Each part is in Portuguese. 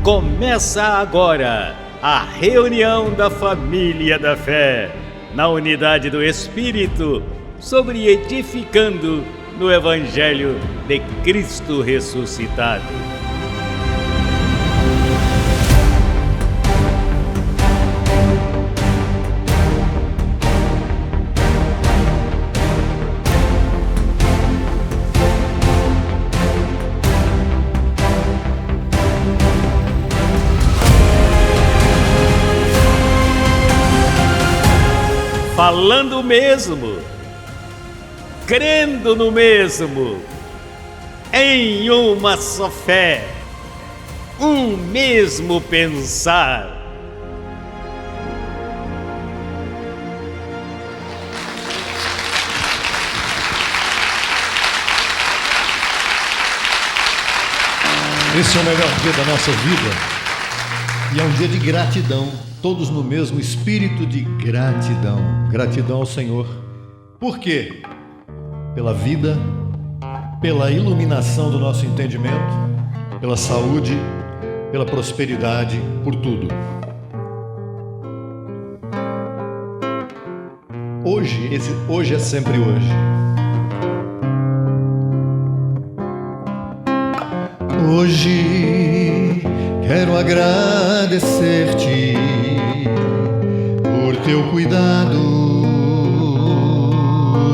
Começa agora a reunião da família da fé, na unidade do Espírito, sobre edificando no Evangelho de Cristo ressuscitado. Falando o mesmo, crendo no mesmo, em uma só fé, um mesmo pensar. Esse é o melhor dia da nossa vida e é um dia de gratidão. Todos no mesmo espírito de gratidão. Gratidão ao Senhor. Por quê? Pela vida, pela iluminação do nosso entendimento, pela saúde, pela prosperidade, por tudo. Hoje é sempre hoje. Hoje quero agradecer-te por teu cuidado,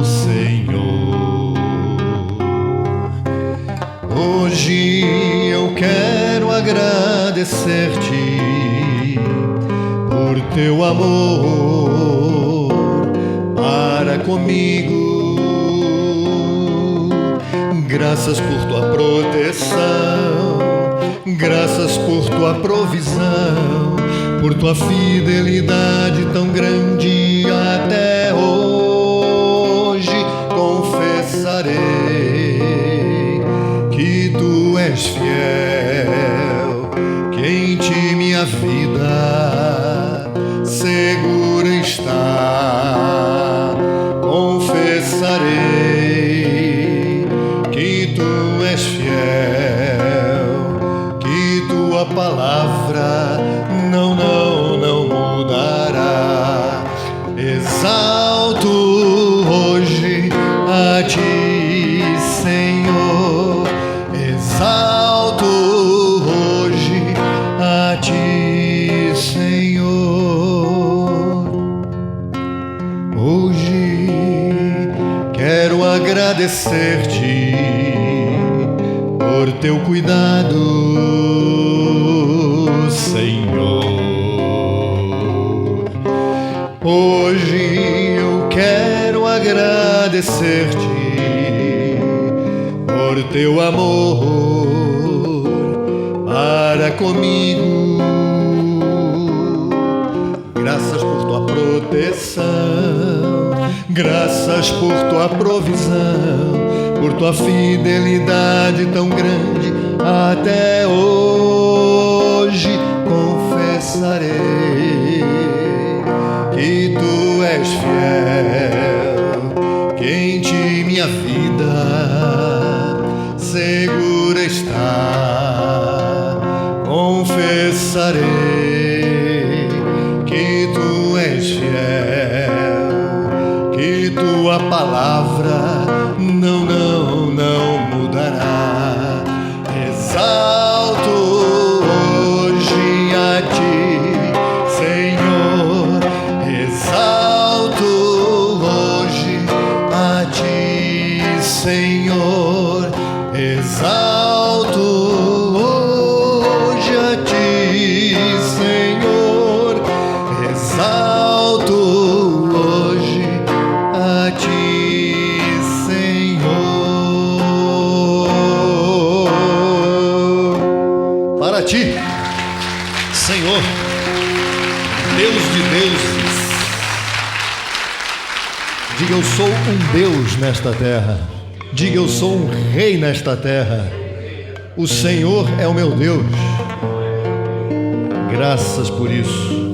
Senhor. Hoje eu quero agradecer-te por teu amor para comigo. Graças por tua proteção, graças por tua provisão, por tua fidelidade tão grande até hoje. Confessarei que tu és fiel, que em ti minha vida segura está. Confessarei que tu és fiel, que tua palavra não mudará. Exalto hoje a ti, Senhor. Exalto hoje a ti, Senhor. Hoje quero agradecer-te por teu cuidado, Senhor. Hoje eu quero agradecer-te por teu amor para comigo. Graças por tua proteção, graças por tua provisão, por tua fidelidade tão grande até hoje. Confessarei que tu és fiel, que em ti minha vida segura está. Confessarei que tu és fiel, que tua palavra não mudará. Exalto hoje a ti, Senhor. Exalto hoje a ti, Senhor. Exalto hoje a ti, Senhor. Exalto hoje a ti, Senhor. Para ti, Senhor, Deus de deuses. Diga: eu sou um Deus nesta terra. Diga: eu sou um rei nesta terra. O Senhor é o meu Deus. Graças por isso.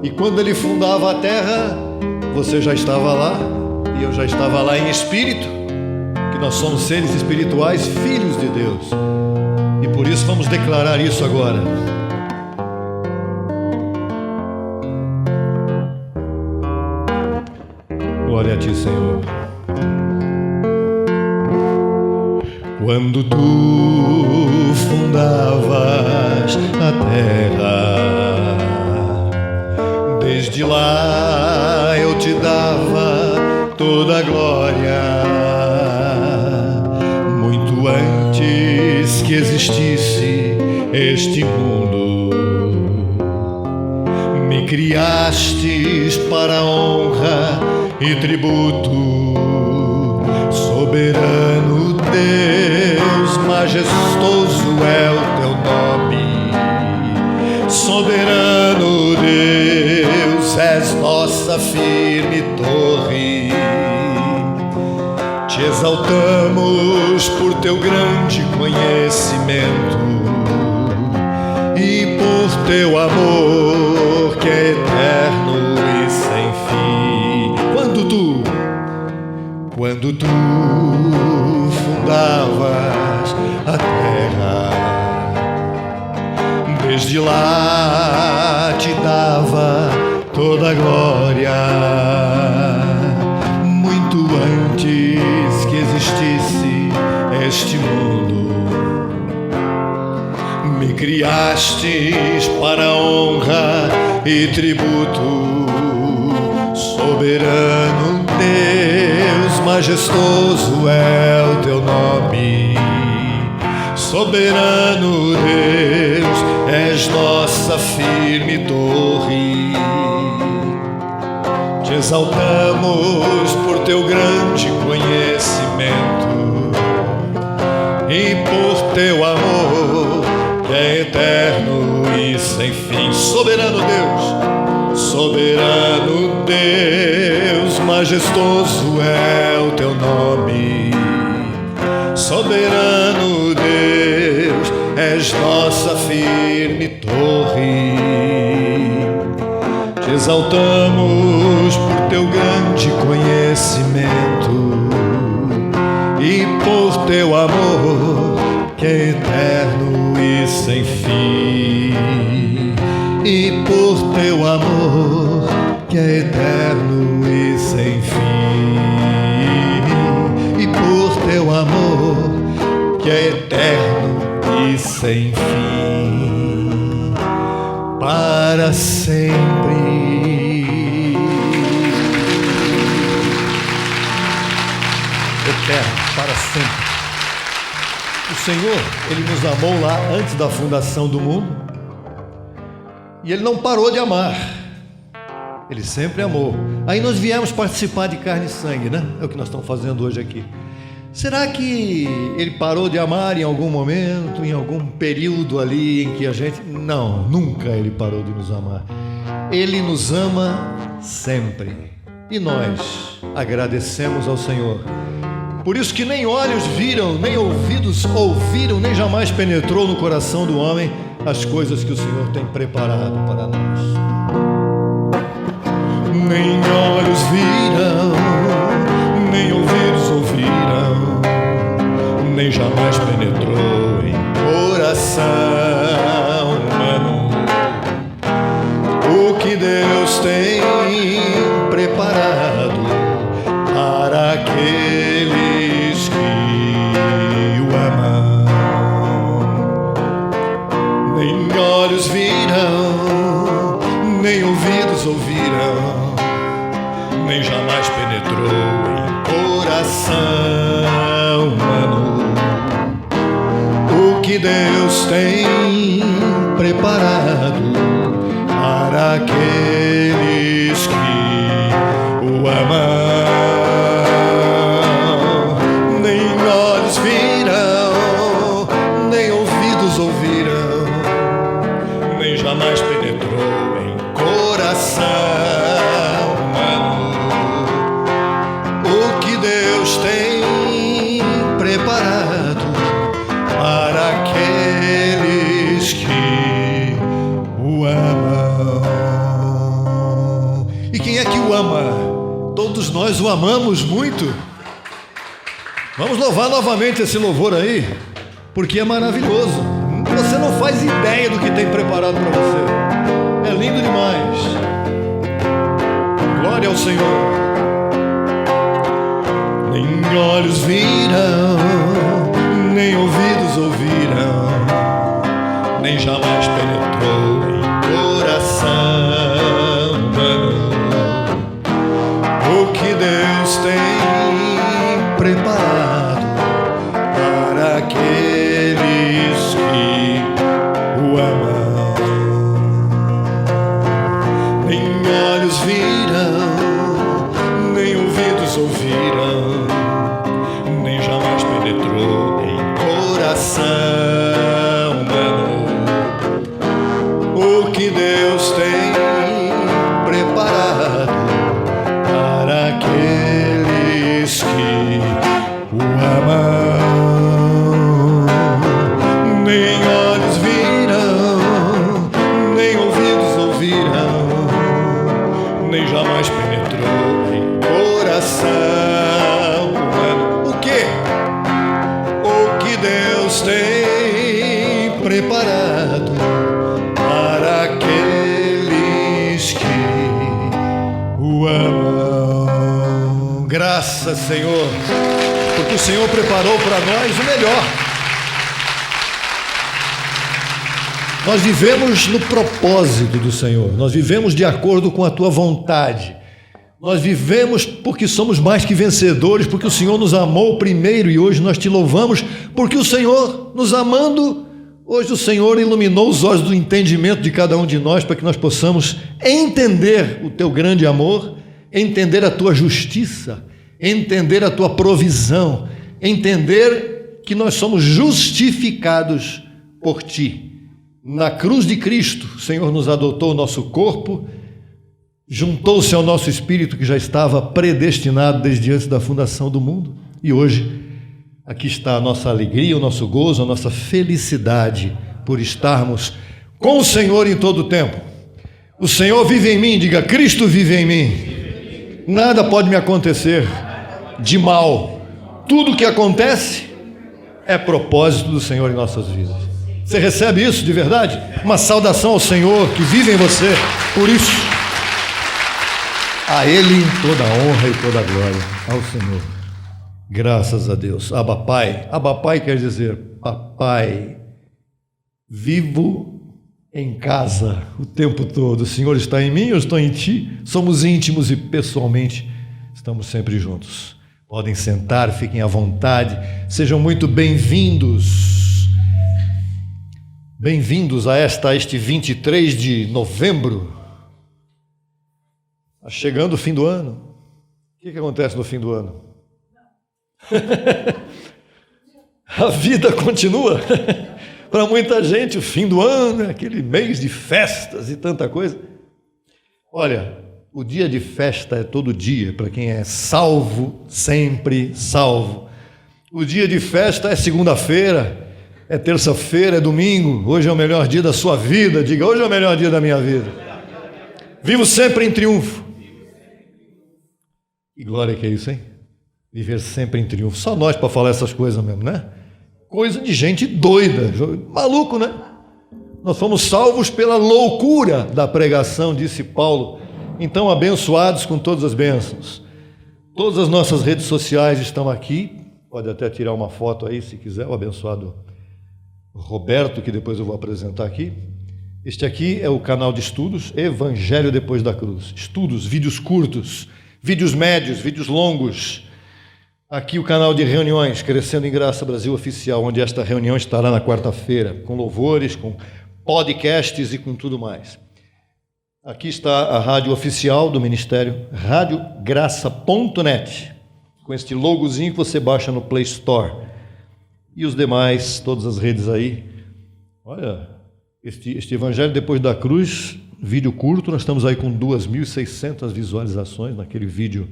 E quando Ele fundava a terra, você já estava lá, e eu já estava lá em espírito, que nós somos seres espirituais, filhos de Deus. E por isso vamos declarar isso agora. Glória a ti, Senhor. Quando tu fundavas a terra, desde lá eu te dava toda a glória. Muito antes que existisse este mundo, me criastes para a honra e tributo. Soberano Deus, majestoso é o teu nome. Soberano Deus, és nossa firme torre. Te exaltamos por teu grande conhecimento e por teu amor que é eterno e sem fim. Quando tu fundavas a terra, desde lá te dava toda a glória. Muito antes que existisse este mundo, me criastes para a honra e tributo. Soberano Deus, majestoso é o teu nome. Soberano Deus, és nossa firme torre. Te exaltamos por teu grande conhecimento e por teu amor que é eterno e sem fim. Soberano Deus, soberano Deus, majestoso é o teu nome. Soberano Deus, és nossa firme torre. Te exaltamos por teu grande conhecimento e por teu amor que é eterno e sem fim. E por teu amor que é eterno e sem fim. E por teu amor que é eterno e sem fim, para sempre. Eterno, para sempre. O Senhor, Ele nos amou lá antes da fundação do mundo. E Ele não parou de amar. Ele sempre amou. Aí nós viemos participar de carne e sangue, né? É o que nós estamos fazendo hoje aqui. Será que Ele parou de amar em algum momento, em algum período ali em que a gente... Não, nunca Ele parou de nos amar. Ele nos ama sempre. E nós agradecemos ao Senhor. Por isso que nem olhos viram, nem ouvidos ouviram, nem jamais penetrou no coração do homem as coisas que o Senhor tem preparado para nós. Nem olhos viram, nem ouvidos ouviram, nem jamais penetrou em coração humano o que Deus tem preparado para aqueles que o amam. Nem olhos viram, nem ouvidos ouviram, nem jamais penetrou em coração humano o que Deus tem preparado para aqueles que o amam. Nem olhos viram, nem ouvidos ouviram, nem jamais penetrou em coração humano o que Deus tem preparado para aqueles que o amam. E quem é que o ama? Todos nós o amamos muito. Vamos louvar novamente esse louvor aí, porque é maravilhoso. faz ideia do que tem preparado para você. É lindo demais. Glória ao Senhor. Nem olhos viram, nem ouvidos ouviram, nem jamais penetrou em coração humano o que Deus tem preparado para aqueles que o amam. Nem olhos viram, nem ouvidos ouviram, nem jamais penetrou em coração humano o que Deus tem preparado para aqueles que o amam. Nem olhos viram, nem ouvidos ouviram, nem jamais penetrou em coração humano o que Deus tem preparado para aqueles que o amam. Graças, Senhor, porque o Senhor preparou para nós o melhor. Nós vivemos no propósito do Senhor, nós vivemos de acordo com a Tua vontade, nós vivemos porque somos mais que vencedores, porque o Senhor nos amou primeiro e hoje nós Te louvamos, porque o Senhor, nos amando, hoje o Senhor iluminou os olhos do entendimento de cada um de nós para que nós possamos entender o Teu grande amor, entender a Tua justiça, entender a Tua provisão, entender que nós somos justificados por Ti. Na cruz de Cristo, o Senhor nos adotou o nosso corpo, juntou-se ao nosso espírito que já estava predestinado desde antes da fundação do mundo. E hoje, aqui está a nossa alegria, o nosso gozo, a nossa felicidade por estarmos com o Senhor em todo o tempo. O Senhor vive em mim, diga, Cristo vive em mim. Nada pode me acontecer de mal. Tudo que acontece é propósito do Senhor em nossas vidas. Você recebe isso de verdade? Uma saudação ao Senhor que vive em você. Por isso, a Ele toda a honra e toda a glória. Ao Senhor. Graças a Deus. Abba Pai. Abba Pai quer dizer, papai, vivo em casa o tempo todo. O Senhor está em mim, eu estou em Ti. Somos íntimos e pessoalmente estamos sempre juntos. Podem sentar, fiquem à vontade. Sejam muito bem-vindos. Bem-vindos a este 23 de novembro. Está chegando o fim do ano. O que acontece no fim do ano? A vida continua. Para muita gente, o fim do ano é aquele mês de festas e tanta coisa. Olha, o dia de festa é todo dia, para quem é salvo, sempre salvo. O dia de festa é segunda-feira, é terça-feira, é domingo. Hoje é o melhor dia da sua vida. Diga, hoje é o melhor dia da minha vida. Vivo sempre em triunfo. Que glória que é isso, hein? Viver sempre em triunfo. Só nós para falar essas coisas mesmo, né? Coisa de gente doida, maluco, né? Nós fomos salvos pela loucura da pregação, disse Paulo. Então, abençoados com todas as bênçãos. Todas as nossas redes sociais estão aqui. Pode até tirar uma foto aí, se quiser, o abençoado Roberto, que depois eu vou apresentar aqui. Este aqui é o canal de estudos, Evangelho Depois da Cruz. Estudos, vídeos curtos, vídeos médios, vídeos longos. Aqui o canal de reuniões, Crescendo em Graça Brasil Oficial, onde esta reunião estará na quarta-feira, com louvores, com podcasts e com tudo mais. Aqui está a rádio oficial do Ministério, radiograça.net, com este logozinho que você baixa no Play Store. E os demais, todas as redes aí. Olha, este Evangelho Depois da Cruz, vídeo curto, nós estamos aí com 2.600 visualizações naquele vídeo.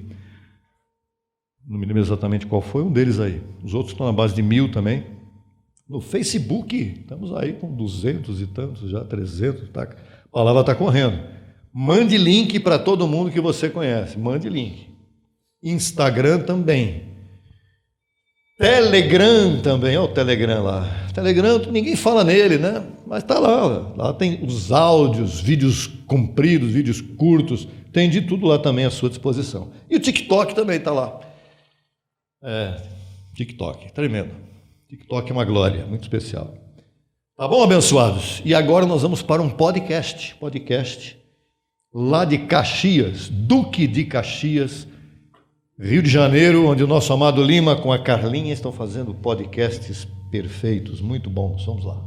Não me lembro exatamente qual foi, um deles aí. Os outros estão na base de 1.000 também. No Facebook, estamos aí com 200 e tantos, já 300. Tá? A palavra está correndo. Mande link para todo mundo que você conhece. Mande link. Instagram também. Telegram também, olha o Telegram lá. Telegram, ninguém fala nele, né? Mas está lá. Lá tem os áudios, vídeos compridos, vídeos curtos, tem de tudo lá também à sua disposição. E o TikTok também está lá. TikTok, tremendo. TikTok é uma glória, muito especial. Tá bom, abençoados? E agora nós vamos para um podcast lá de Caxias, Duque de Caxias, Rio de Janeiro, onde o nosso amado Lima com a Carlinha estão fazendo podcasts perfeitos, muito bons. Vamos lá.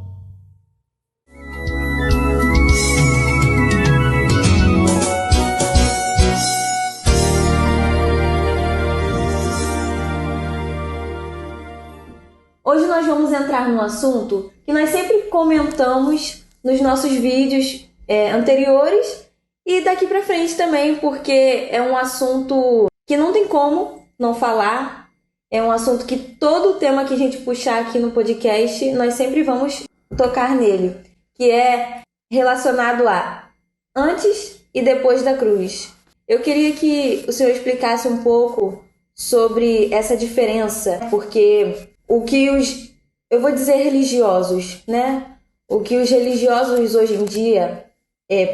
Hoje nós vamos entrar num assunto que nós sempre comentamos nos nossos vídeos anteriores e daqui para frente também, porque é um assunto que não tem como não falar, é um assunto que todo tema que a gente puxar aqui no podcast, nós sempre vamos tocar nele, que é relacionado a antes e depois da cruz. Eu queria que o senhor explicasse um pouco sobre essa diferença, porque o que eu vou dizer religiosos, né? O que os religiosos hoje em dia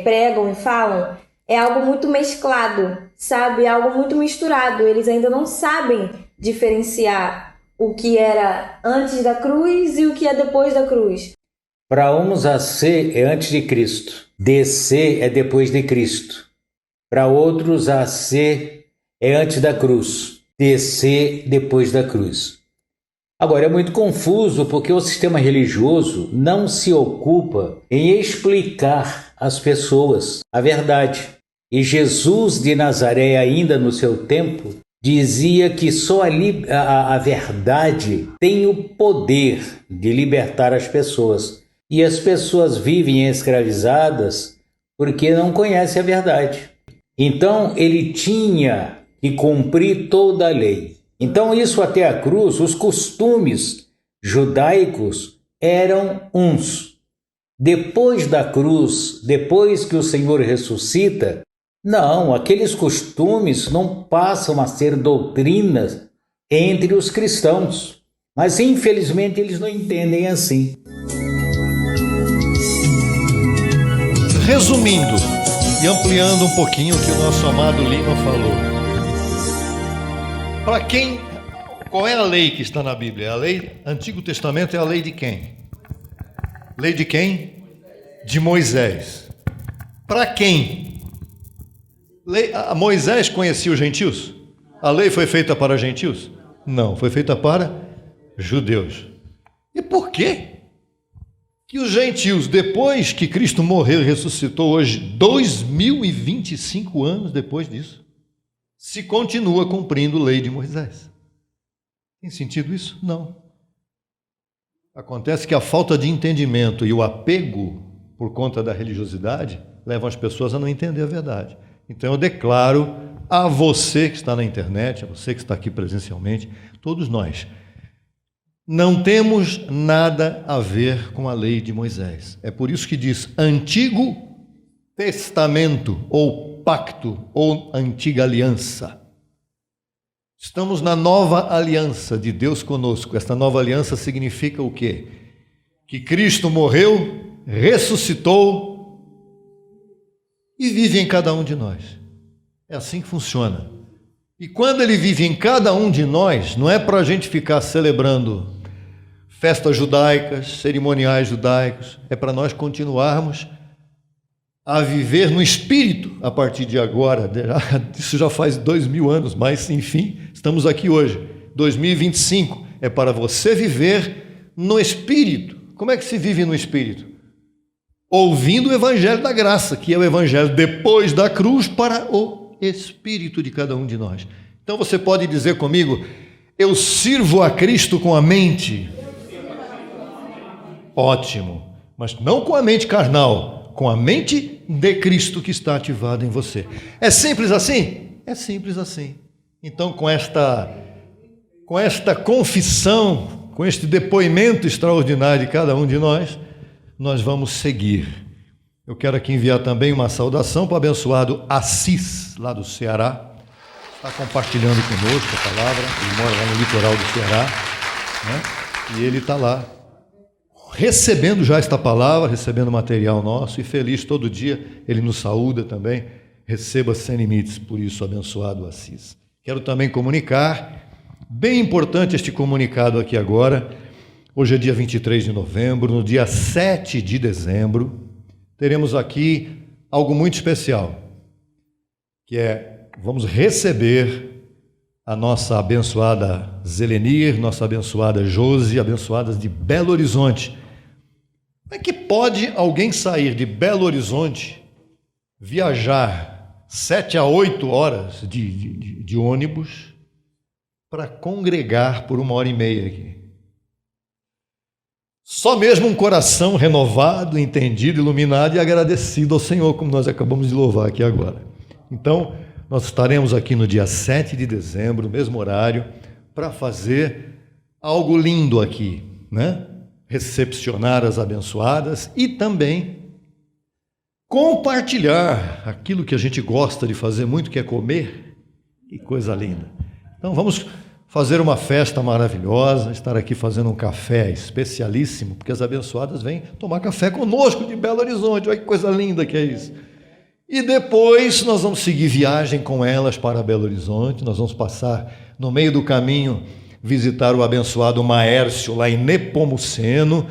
pregam e falam é algo muito mesclado, sabe? É algo muito misturado. Eles ainda não sabem diferenciar o que era antes da cruz e o que é depois da cruz. Para uns, a C é antes de Cristo, DC é depois de Cristo. Para outros, a C é antes da cruz, DC depois da cruz. Agora, é muito confuso porque o sistema religioso não se ocupa em explicar às pessoas a verdade. E Jesus de Nazaré, ainda no seu tempo, dizia que só a verdade tem o poder de libertar as pessoas. E as pessoas vivem escravizadas porque não conhecem a verdade. Então, ele tinha que cumprir toda a lei. Então, isso até a cruz, os costumes judaicos eram uns. Depois da cruz, depois que o Senhor ressuscita, não, aqueles costumes não passam a ser doutrinas entre os cristãos. Mas, infelizmente, eles não entendem assim. Resumindo e ampliando um pouquinho o que o nosso amado Lima falou. Para quem, qual é a lei que está na Bíblia? A lei, Antigo Testamento é a lei de quem? Lei de quem? De Moisés. Para quem? Moisés conhecia os gentios? A lei foi feita para gentios? Não, foi feita para judeus. E por quê? Que os gentios, depois que Cristo morreu e ressuscitou hoje, 2025 anos depois disso, se continua cumprindo a lei de Moisés. Tem sentido isso? Não. Acontece que a falta de entendimento e o apego por conta da religiosidade levam as pessoas a não entender a verdade. Então eu declaro a você que está na internet, a você que está aqui presencialmente, todos nós, não temos nada a ver com a lei de Moisés. É por isso que diz Antigo Testamento ou pacto ou antiga aliança. Estamos na nova aliança de Deus conosco. Esta nova aliança significa o quê? Que Cristo morreu, ressuscitou e vive em cada um de nós. É assim que funciona. E quando Ele vive em cada um de nós, não é para a gente ficar celebrando festas judaicas, cerimoniais judaicos, é para nós continuarmos a viver no Espírito a partir de agora. Isso já faz 2000 anos, mas enfim, estamos aqui hoje, 2025, é para você viver no Espírito. Como é que se vive no Espírito? Ouvindo o Evangelho da Graça, que é o Evangelho depois da cruz para o Espírito de cada um de nós. Então você pode dizer comigo, eu sirvo a Cristo com a mente. Ótimo, mas não com a mente carnal, com a mente de Cristo que está ativada em você. É simples assim? É simples assim. Então, com esta confissão, com este depoimento extraordinário de cada um de nós, nós vamos seguir. Eu quero aqui enviar também uma saudação para o abençoado Assis, lá do Ceará. Está compartilhando conosco a palavra. Ele mora lá no litoral do Ceará. né? E ele está lá, recebendo já esta palavra, recebendo material nosso, e feliz todo dia, ele nos saúda também, receba sem limites, por isso, abençoado Assis. Quero também comunicar, bem importante este comunicado aqui agora, hoje é dia 23 de novembro, no dia 7 de dezembro, teremos aqui algo muito especial, que é, vamos receber a nossa abençoada Zelenir, nossa abençoada Josi, abençoadas de Belo Horizonte. Como é que pode alguém sair de Belo Horizonte, viajar 7 a 8 horas de ônibus para congregar por 1h30 aqui? Só mesmo um coração renovado, entendido, iluminado e agradecido ao Senhor, como nós acabamos de louvar aqui agora. Então, nós estaremos aqui no dia 7 de dezembro, no mesmo horário, para fazer algo lindo aqui, né? Recepcionar as abençoadas e também compartilhar aquilo que a gente gosta de fazer muito, que é comer. Que coisa linda. Então, vamos fazer uma festa maravilhosa, estar aqui fazendo um café especialíssimo, porque as abençoadas vêm tomar café conosco de Belo Horizonte. Olha que coisa linda que é isso. E depois nós vamos seguir viagem com elas para Belo Horizonte, nós vamos passar no meio do caminho, visitar o abençoado Maércio lá em Nepomuceno,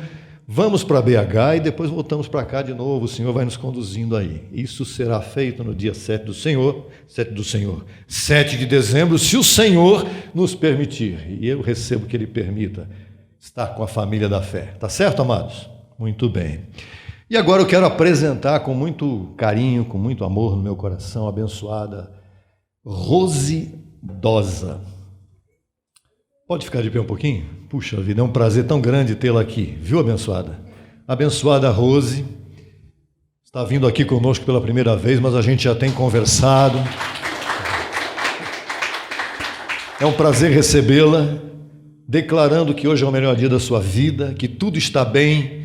vamos para BH e depois voltamos para cá de novo, o Senhor vai nos conduzindo aí. Isso será feito no dia 7 de dezembro, se o Senhor nos permitir, e eu recebo que Ele permita estar com a família da fé. Tá certo, amados? Muito bem. E agora eu quero apresentar com muito carinho, com muito amor no meu coração, a abençoada Rose Dosa. Pode ficar de pé um pouquinho? Puxa vida, é um prazer tão grande tê-la aqui, viu, abençoada? Abençoada Rose, está vindo aqui conosco pela primeira vez, mas a gente já tem conversado. É um prazer recebê-la, declarando que hoje é o melhor dia da sua vida, que tudo está bem,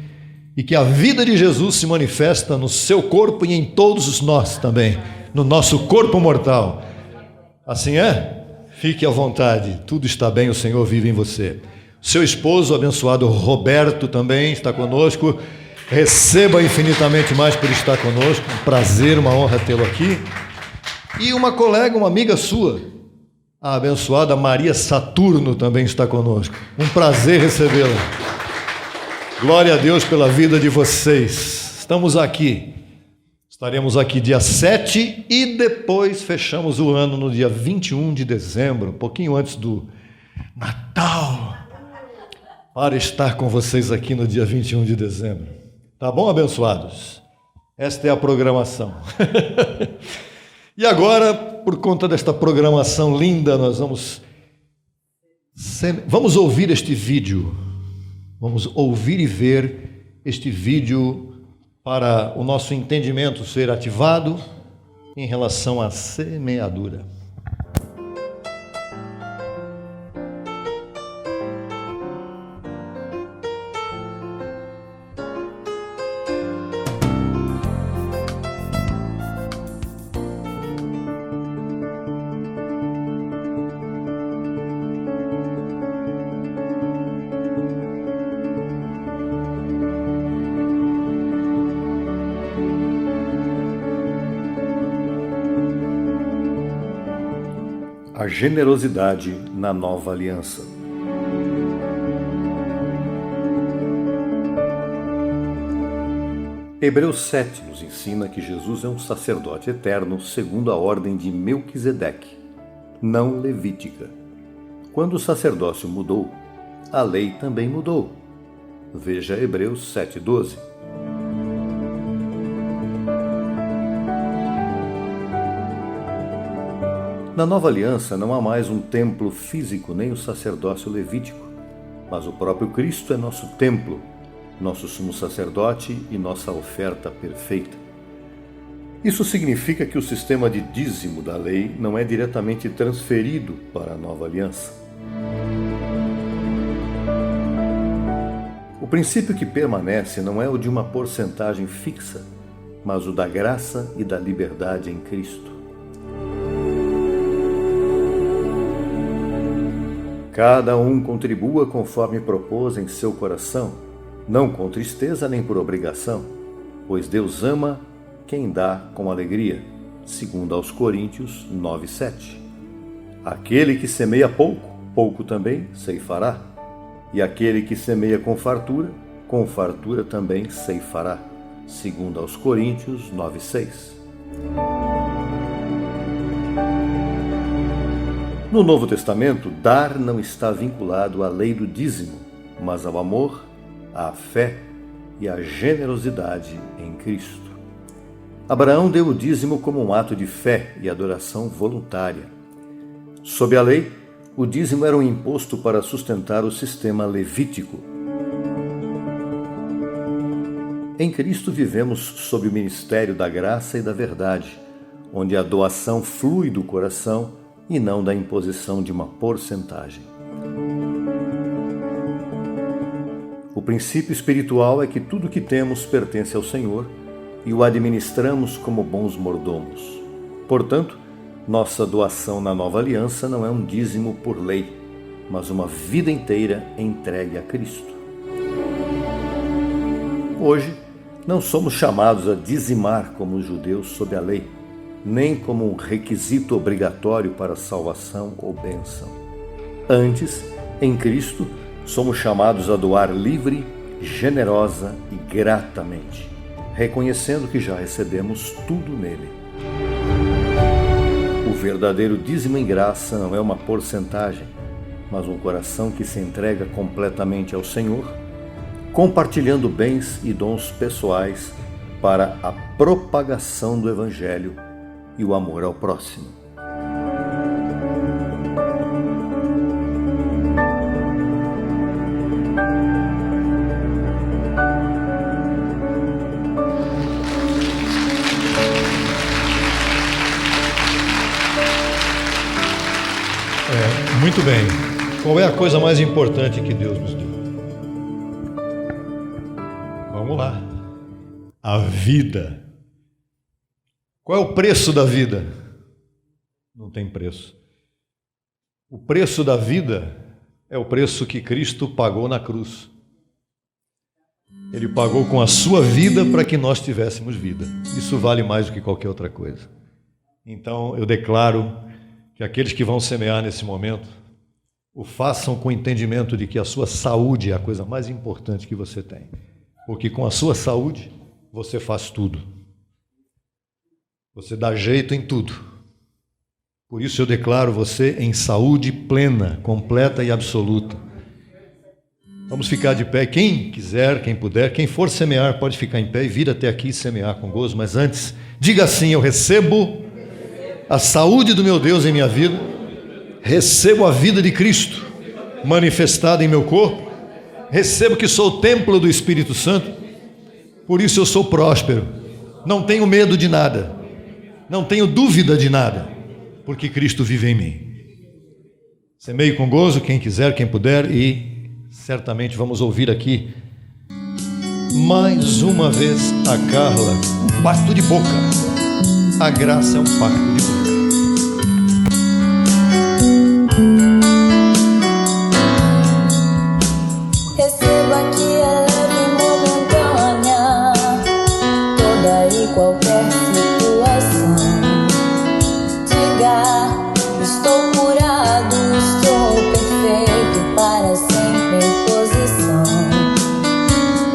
e que a vida de Jesus se manifesta no seu corpo e em todos os nós também, no nosso corpo mortal. Assim é? Fique à vontade, tudo está bem, o Senhor vive em você. Seu esposo, o abençoado Roberto, também está conosco. Receba infinitamente mais por estar conosco. Um prazer, uma honra tê-lo aqui. E uma colega, uma amiga sua, a abençoada Maria Saturno, também está conosco. Um prazer recebê-la. Glória a Deus pela vida de vocês. Estamos aqui. Estaremos aqui dia 7 e depois fechamos o ano no dia 21 de dezembro, um pouquinho antes do Natal, para estar com vocês aqui no dia 21 de dezembro. Tá bom, abençoados? Esta é a programação. E agora, por conta desta programação linda, nós vamos ouvir este vídeo. Vamos ouvir e ver este vídeo para o nosso entendimento ser ativado em relação à semeadura. A generosidade na nova aliança. Hebreus 7 nos ensina que Jesus é um sacerdote eterno segundo a ordem de Melquisedeque, não levítica. Quando o sacerdócio mudou, a lei também mudou. Veja Hebreus 7:12. Na nova aliança não há mais um templo físico nem o sacerdócio levítico, mas o próprio Cristo é nosso templo, nosso sumo sacerdote e nossa oferta perfeita. Isso significa que o sistema de dízimo da lei não é diretamente transferido para a nova aliança. O princípio que permanece não é o de uma porcentagem fixa, mas o da graça e da liberdade em Cristo. Cada um contribua conforme propôs em seu coração, não com tristeza nem por obrigação, pois Deus ama quem dá com alegria. 2 aos Coríntios 9:7. Aquele que semeia pouco, pouco também ceifará. E aquele que semeia com fartura também ceifará. 2 aos Coríntios 9:6. No Novo Testamento, dar não está vinculado à lei do dízimo, mas ao amor, à fé e à generosidade em Cristo. Abraão deu o dízimo como um ato de fé e adoração voluntária. Sob a lei, o dízimo era um imposto para sustentar o sistema levítico. Em Cristo vivemos sob o ministério da graça e da verdade, onde a doação flui do coração e não da imposição de uma porcentagem. O princípio espiritual é que tudo que temos pertence ao Senhor e o administramos como bons mordomos. Portanto, nossa doação na nova aliança não é um dízimo por lei, mas uma vida inteira entregue a Cristo. Hoje, não somos chamados a dizimar como os judeus sob a lei, nem como um requisito obrigatório para salvação ou bênção. Antes, em Cristo, somos chamados a doar livre, generosa e gratamente, reconhecendo que já recebemos tudo nele. O verdadeiro dízimo em graça não é uma porcentagem, mas um coração que se entrega completamente ao Senhor, compartilhando bens e dons pessoais para a propagação do Evangelho e o amor ao próximo. Muito bem. Qual é a coisa mais importante que Deus nos deu? Vamos lá. A vida. Qual é o preço da vida? Não tem preço. O preço da vida é o preço que Cristo pagou na cruz. Ele pagou com a sua vida para que nós tivéssemos vida. Isso vale mais do que qualquer outra coisa. Então eu declaro que aqueles que vão semear nesse momento o façam com o entendimento de que a sua saúde é a coisa mais importante que você tem. Porque com a sua saúde você faz tudo. Você dá jeito em tudo. Por isso eu declaro você em saúde plena, completa e absoluta. Vamos ficar de pé. Quem quiser, quem puder, quem for semear pode ficar em pé e vir até aqui semear com gozo. Mas antes, diga assim: eu recebo a saúde do meu Deus em minha vida, recebo a vida de Cristo manifestada em meu corpo, recebo que sou o templo do Espírito Santo, por isso eu sou próspero, não tenho medo de nada, não tenho dúvida de nada, porque Cristo vive em mim. Semeie com gozo, quem quiser, quem puder, e certamente vamos ouvir aqui mais uma vez a Carla, um pacto de boca. A graça é um pacto de boca. Receba que é leve e momentânea toda e qualquer situação. Diga: estou curado, estou perfeito, para sempre em posição.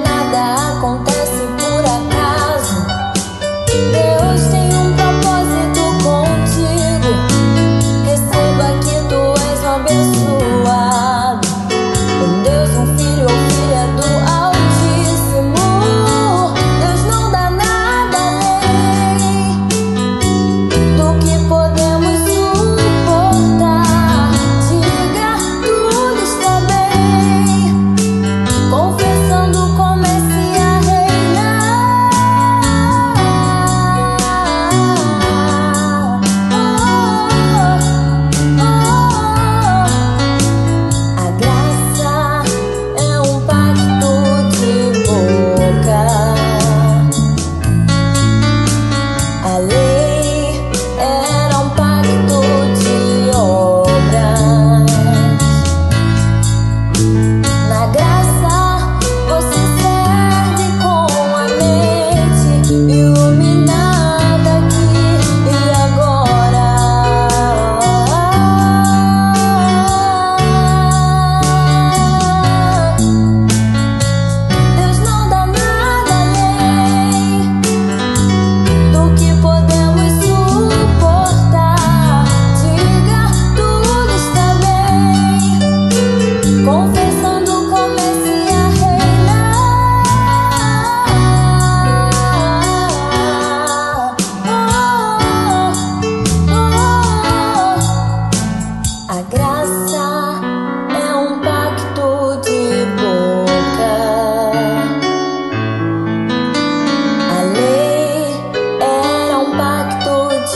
Nada acontece por acaso. Deus tem um propósito contigo. Receba que tu és um abençoado. Com Deus, um filho ou filha do Altíssimo. Deus não dá nada além do que podemos suportar. Diga: tudo está bem. Confessando, comece a reinar.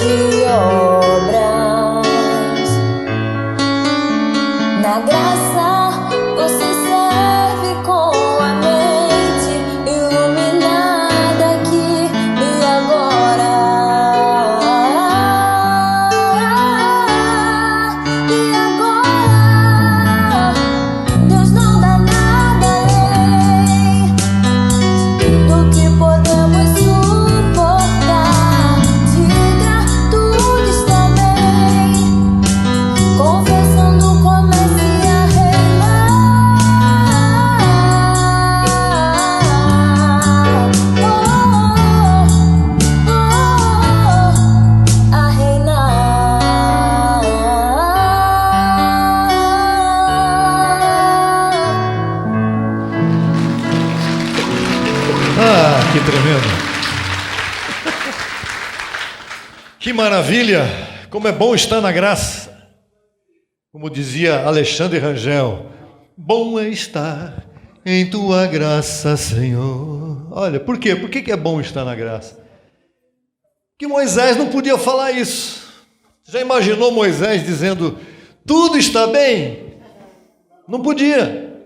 de obras. Na graça você serve com a mente iluminada aqui e agora. E agora Deus não dá nada além do que podemos suportar. Diga, tudo está bem. Confessando, comece a reinar. A reinar. Ah, que tremendo! Que maravilha! Como é bom estar na graça! Como dizia Alexandre Rangel, bom é estar em tua graça, Senhor. Olha, por quê? Por que é bom estar na graça? Que Moisés não podia falar isso. Já imaginou Moisés dizendo, tudo está bem? Não podia,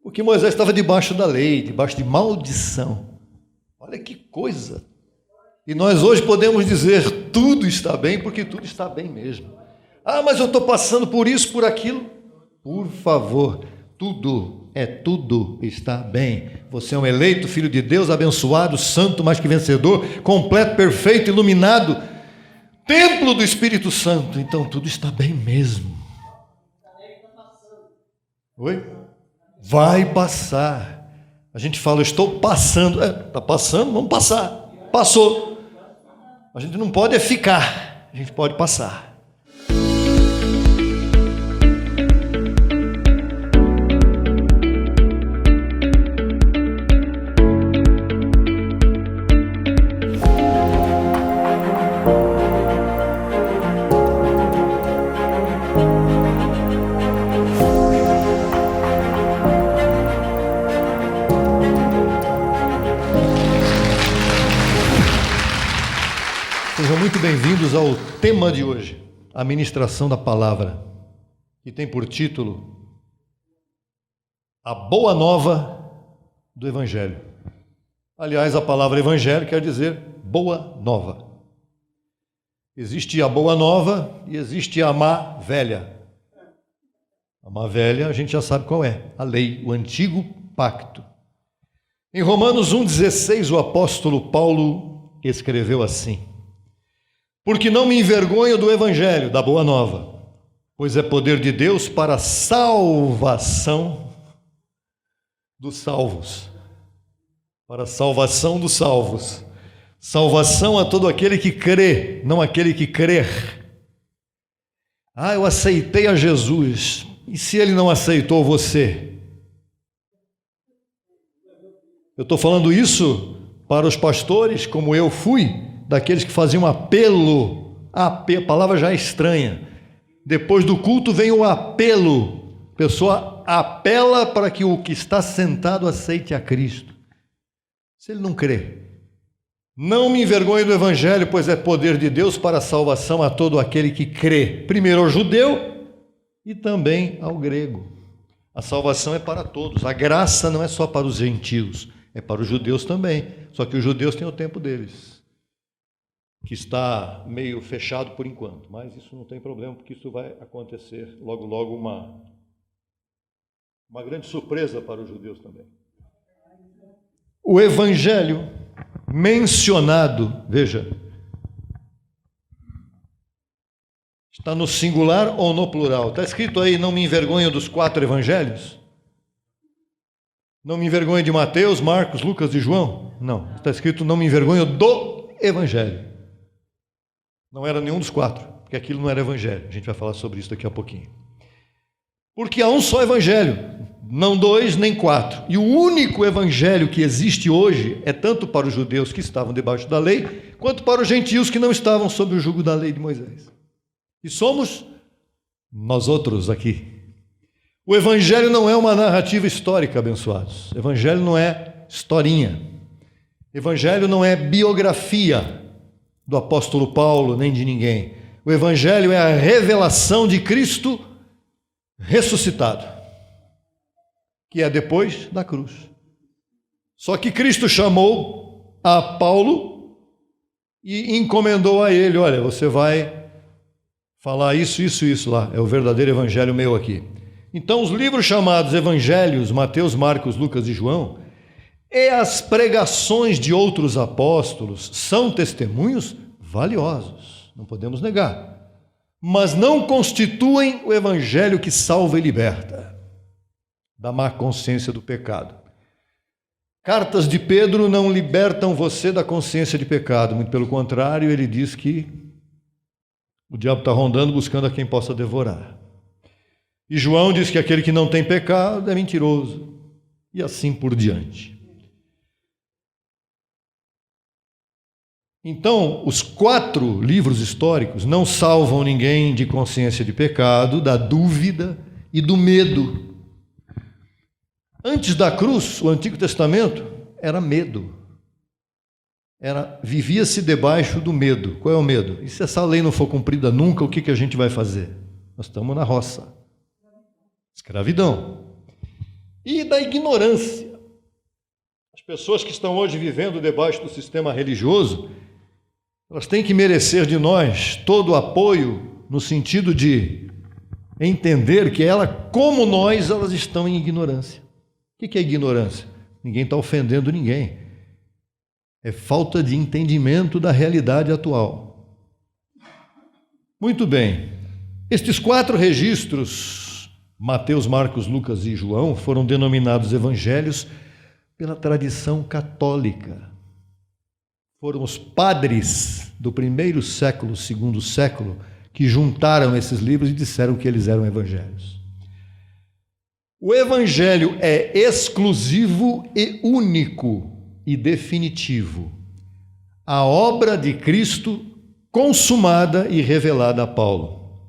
porque Moisés estava debaixo da lei, debaixo de maldição. Olha que coisa! E nós hoje podemos dizer, tudo está bem, porque tudo está bem mesmo. Ah, mas eu estou passando por isso, por aquilo. Por favor, tudo está bem. Você é um eleito filho de Deus, abençoado, santo, mais que vencedor, completo, perfeito, iluminado, templo do Espírito Santo. Então tudo está bem mesmo. Oi? Vai passar. A gente fala, eu estou passando. Está passando? Vamos passar. Passou. A gente não pode ficar, a gente pode passar. Sejam muito bem-vindos ao tema de hoje, a ministração da palavra, que tem por título A Boa Nova do Evangelho. Aliás, a palavra evangelho quer dizer boa nova. Existe a boa nova e existe a má velha. A má velha a gente já sabe qual é, a lei, o antigo pacto. Em Romanos 1,16 o apóstolo Paulo escreveu assim: porque não me envergonho do evangelho, da boa nova, pois é poder de Deus para a salvação dos salvos. Para a salvação dos salvos. Salvação a todo aquele que crê, não aquele que crer. Ah, eu aceitei a Jesus. E se ele não aceitou você? Eu estou falando isso para os pastores, como eu fui, daqueles que faziam apelo. A palavra já é estranha. Depois do culto vem o apelo. A pessoa apela para que o que está sentado aceite a Cristo. Se ele não crê. Não me envergonhe do evangelho, pois é poder de Deus para a salvação a todo aquele que crê. Primeiro ao judeu e também ao grego. A salvação é para todos. A graça não é só para os gentios, é para os judeus também. Só que os judeus têm o tempo deles, que está meio fechado por enquanto, mas isso não tem problema, porque isso vai acontecer logo, logo, uma grande surpresa para os judeus também. O evangelho mencionado, veja, está no singular ou no plural? Está escrito aí, não me envergonho dos 4 evangelhos? Não me envergonho de Mateus, Marcos, Lucas e João? Não, está escrito, não me envergonho do evangelho. Não era nenhum dos 4, porque aquilo não era evangelho. A gente vai falar sobre isso daqui a pouquinho. Porque há um só evangelho, não 2 nem 4. E o único evangelho que existe hoje é tanto para os judeus que estavam debaixo da lei, quanto para os gentios que não estavam sob o jugo da lei de Moisés. E somos nós outros aqui. O evangelho não é uma narrativa histórica, abençoados. O evangelho não é historinha. O evangelho não é biografia. do apóstolo Paulo, nem de ninguém. O Evangelho é a revelação de Cristo ressuscitado, que é depois da cruz. Só que Cristo chamou a Paulo e encomendou a ele: olha, você vai falar isso, isso, isso lá. É o verdadeiro evangelho meu aqui. Então, os livros chamados Evangelhos, Mateus, Marcos, Lucas e João, e as pregações de outros apóstolos são testemunhos valiosos, não podemos negar, mas não constituem o evangelho que salva e liberta da má consciência do pecado. Cartas de Pedro não libertam você da consciência de pecado, muito pelo contrário, ele diz que o diabo está rondando buscando a quem possa devorar. E João diz que aquele que não tem pecado é mentiroso, e assim por diante. Então, os 4 livros históricos não salvam ninguém de consciência de pecado, da dúvida e do medo. Antes da cruz, o Antigo Testamento era medo. Vivia-se debaixo do medo. Qual é o medo? E se essa lei não for cumprida nunca, o que a gente vai fazer? Nós estamos na roça. Escravidão. E da ignorância. As pessoas que estão hoje vivendo debaixo do sistema religioso, elas têm que merecer de nós todo o apoio no sentido de entender que como nós, elas estão em ignorância. O que é ignorância? Ninguém está ofendendo ninguém. É falta de entendimento da realidade atual. Muito bem. Estes 4 registros, Mateus, Marcos, Lucas e João, foram denominados evangelhos pela tradição católica. Foram os padres do primeiro século, segundo século, que juntaram esses livros e disseram que eles eram evangelhos. O evangelho é exclusivo e único e definitivo. A obra de Cristo consumada e revelada a Paulo.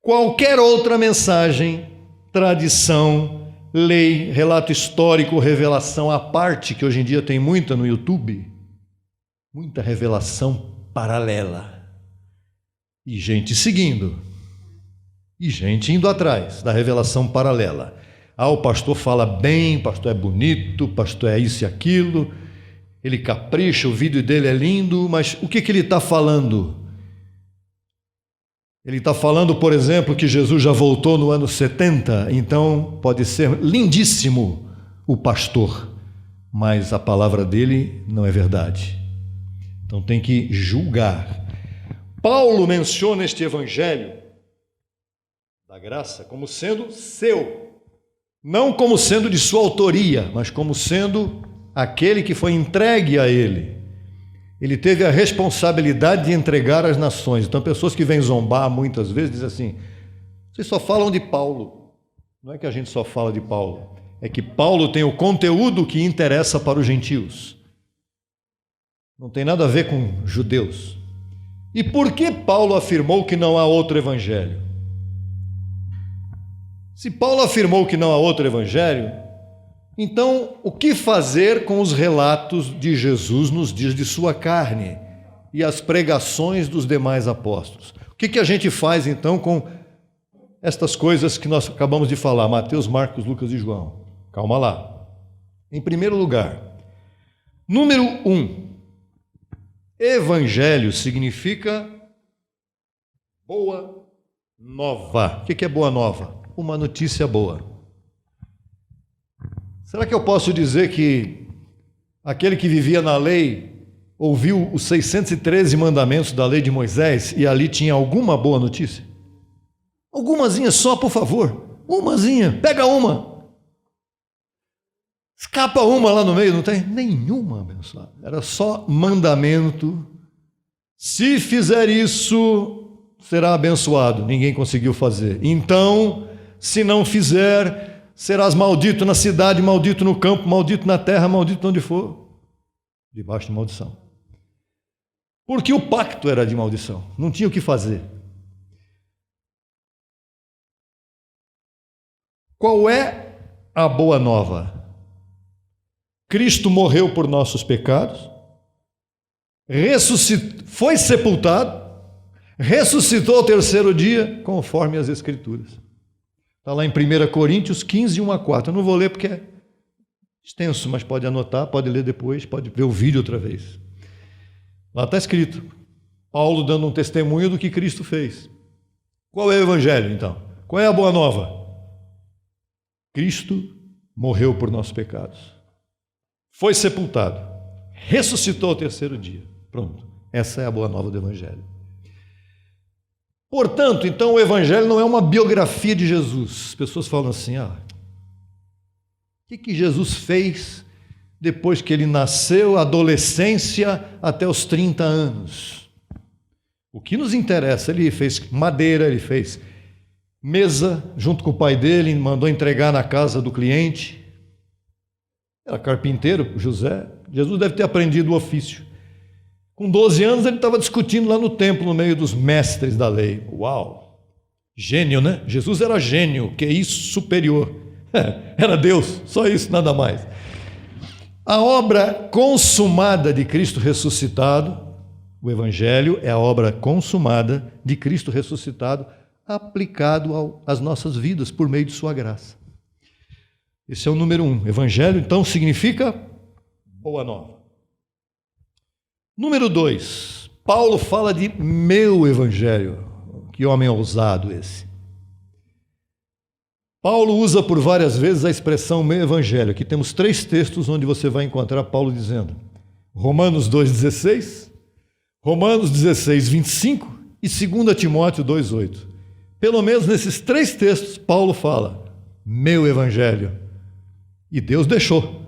Qualquer outra mensagem, tradição, lei, relato histórico, revelação à parte, que hoje em dia tem muita no YouTube, muita revelação paralela, e gente seguindo, e gente indo atrás da revelação paralela. O pastor fala bem, o pastor é bonito, o pastor é isso e aquilo, ele capricha, o vídeo dele é lindo, mas o que ele está falando? Ele está falando, por exemplo, que Jesus já voltou no ano 70, então pode ser lindíssimo o pastor, mas a palavra dele não é verdade. Então tem que julgar. Paulo menciona este evangelho da graça como sendo seu, não como sendo de sua autoria, mas como sendo aquele que foi entregue a ele. Ele teve a responsabilidade de entregar às nações. Então pessoas que vêm zombar muitas vezes dizem assim: vocês só falam de Paulo. Não é que a gente só fala de Paulo, é que Paulo tem o conteúdo que interessa para os gentios. Não tem nada a ver com judeus. E por que Paulo afirmou que não há outro evangelho? Se Paulo afirmou que não há outro evangelho, então o que fazer com os relatos de Jesus nos dias de sua carne e as pregações dos demais apóstolos? O que a gente faz então com estas coisas que nós acabamos de falar, Mateus, Marcos, Lucas e João? Calma lá. Em primeiro lugar, número 1, evangelho significa boa nova. O que é boa nova? Uma notícia boa. Será que eu posso dizer que aquele que vivia na lei ouviu os 613 mandamentos da lei de Moisés e ali tinha alguma boa notícia? Algumazinha só, por favor. Umazinha, pega uma. Escapa uma lá no meio, não tem? Nenhuma, abençoado. Era só mandamento. Se fizer isso, será abençoado. Ninguém conseguiu fazer. Então, se não fizer, serás maldito na cidade, maldito no campo, maldito na terra, maldito onde for. Debaixo de maldição. Porque o pacto era de maldição. Não tinha o que fazer. Qual é a boa nova? Cristo morreu por nossos pecados, foi sepultado, ressuscitou ao terceiro dia, conforme as Escrituras. Está lá em 1 Coríntios 15, 1 a 4. Eu não vou ler porque é extenso, mas pode anotar, pode ler depois, pode ver o vídeo outra vez. Lá está escrito, Paulo dando um testemunho do que Cristo fez. Qual é o Evangelho, então? Qual é a boa nova? Cristo morreu por nossos pecados, foi sepultado, ressuscitou ao terceiro dia. Pronto, essa é a boa nova do Evangelho. Portanto, então, o Evangelho não é uma biografia de Jesus. As pessoas falam assim, o que Jesus fez depois que ele nasceu, adolescência, até os 30 anos? O que nos interessa, ele fez madeira, ele fez mesa, junto com o pai dele, mandou entregar na casa do cliente. Era carpinteiro, José. Jesus deve ter aprendido o ofício. Com 12 anos ele estava discutindo lá no templo, no meio dos mestres da lei. Uau! Gênio, né? Jesus era gênio, QI superior. Era Deus, só isso, nada mais. A obra consumada de Cristo ressuscitado, o Evangelho é a obra consumada de Cristo ressuscitado, aplicado às nossas vidas por meio de sua graça. Esse é o número 1. Evangelho, então, significa boa nova. Número 2, Paulo fala de meu evangelho. Que homem ousado esse. Paulo usa por várias vezes a expressão meu evangelho. Aqui temos 3 textos onde você vai encontrar Paulo dizendo. Romanos 2,16, Romanos 16, 25 e 2 Timóteo 2,8. Pelo menos nesses 3 textos, Paulo fala, meu evangelho. E Deus deixou.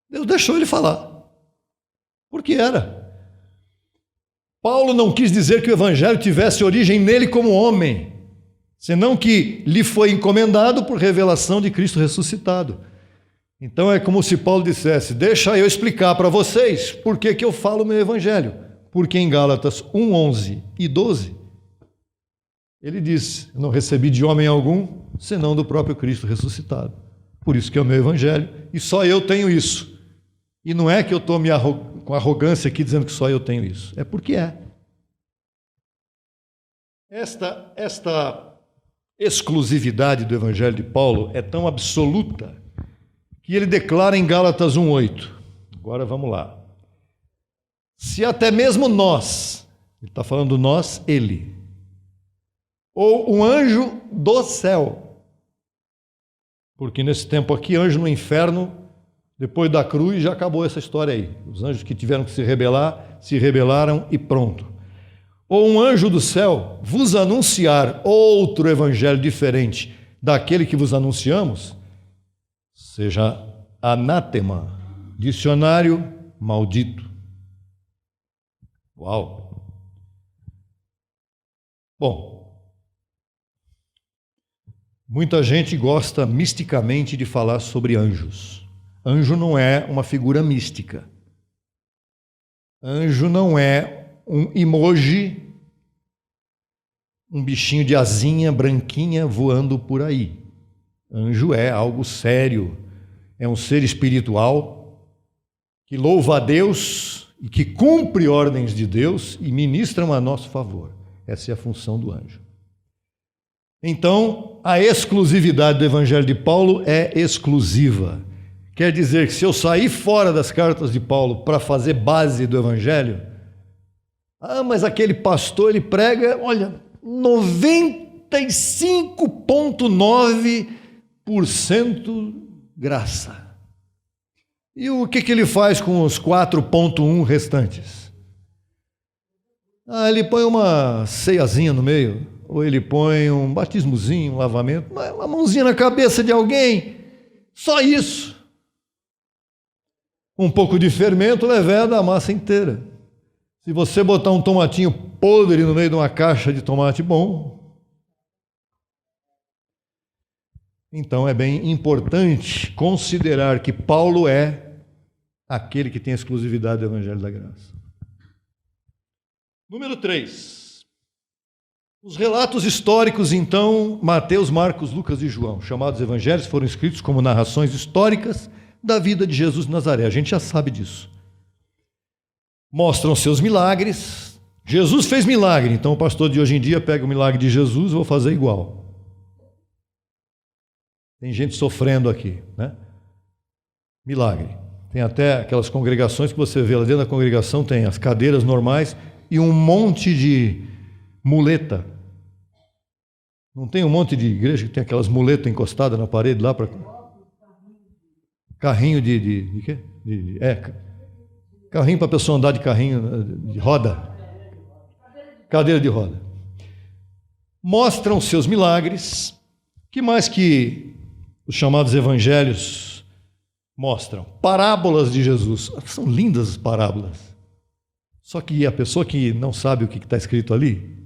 Deus deixou ele falar. Porque era. Paulo não quis dizer que o evangelho tivesse origem nele como homem, senão que lhe foi encomendado por revelação de Cristo ressuscitado. Então é como se Paulo dissesse, deixa eu explicar para vocês por que eu falo o meu evangelho. Porque em Gálatas 1, 11 e 12, ele diz, não recebi de homem algum, senão do próprio Cristo ressuscitado. Por isso que é o meu evangelho, e só eu tenho isso. E não é que eu estou com arrogância aqui dizendo que só eu tenho isso. É porque é. Esta exclusividade do Evangelho de Paulo é tão absoluta que ele declara em Gálatas 1,8. Agora vamos lá. Se até mesmo nós, ele está falando nós, ele, ou um anjo do céu, porque nesse tempo aqui, anjo no inferno, depois da cruz já acabou essa história aí. Os anjos que tiveram que se rebelar, se rebelaram e pronto. Ou um anjo do céu vos anunciar outro evangelho diferente daquele que vos anunciamos, seja anátema, dicionário maldito. Uau! Bom, muita gente gosta misticamente de falar sobre anjos. Anjo não é uma figura mística. Anjo não é um emoji, um bichinho de asinha branquinha voando por aí. Anjo é algo sério, é um ser espiritual que louva a Deus e que cumpre ordens de Deus e ministram a nosso favor. Essa é a função do anjo. Então, a exclusividade do Evangelho de Paulo é exclusiva. Quer dizer que se eu sair fora das cartas de Paulo para fazer base do Evangelho, mas aquele pastor, ele prega, olha, 95,9% graça. E o que ele faz com os 4,1 restantes? Ele põe uma ceiazinha no meio, ou ele põe um batismozinho, um lavamento, uma mãozinha na cabeça de alguém, só isso. Um pouco de fermento leveda a massa inteira. Se você botar um tomatinho podre no meio de uma caixa de tomate bom, então é bem importante considerar que Paulo é aquele que tem a exclusividade do Evangelho da Graça. Número 3. Os relatos históricos, então, Mateus, Marcos, Lucas e João, chamados evangelhos, foram escritos como narrações históricas da vida de Jesus de Nazaré. A gente já sabe disso. mostram seus milagres. Jesus fez milagre, então o pastor de hoje em dia pega o milagre de Jesus e vou fazer igual. Tem gente sofrendo aqui, né? Milagre. Tem até aquelas congregações que você vê lá dentro da congregação, tem as cadeiras normais e um monte de muleta. Não tem um monte de igreja que tem aquelas muletas encostadas na parede lá para carrinho de quê? Carrinho para a pessoa andar de carrinho de roda. Cadeira de roda. Mostram seus milagres. Que mais que os chamados evangelhos mostram? Parábolas de Jesus. São lindas as parábolas. Só que a pessoa que não sabe o que está escrito ali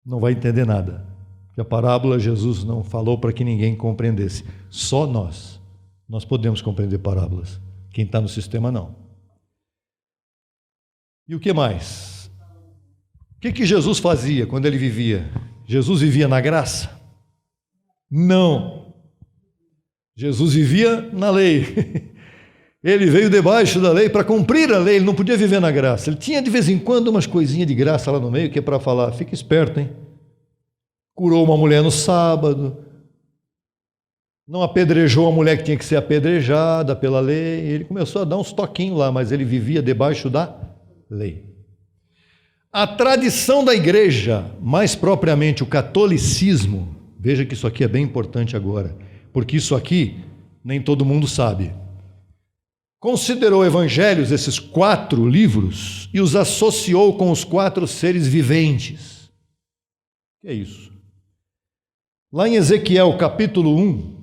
não vai entender nada. Porque a parábola Jesus não falou para que ninguém compreendesse. Só nós. Nós podemos compreender parábolas. Quem está no sistema não. E o que mais? O que Jesus fazia quando ele vivia? Jesus vivia na graça? Não. Jesus vivia na lei. Ele veio debaixo da lei para cumprir a lei. Ele não podia viver na graça. Ele tinha de vez em quando umas coisinhas de graça lá no meio que é para falar, fica esperto, hein? Curou uma mulher no sábado. Não apedrejou a mulher que tinha que ser apedrejada pela lei. Ele começou a dar uns toquinhos lá, mas ele vivia debaixo da lei. A tradição da igreja, mais propriamente o catolicismo, veja que isso aqui é bem importante agora, porque isso aqui nem todo mundo sabe. Considerou evangelhos, esses 4 livros, e os associou com os 4 seres viventes. O que é isso? Lá em Ezequiel capítulo 1,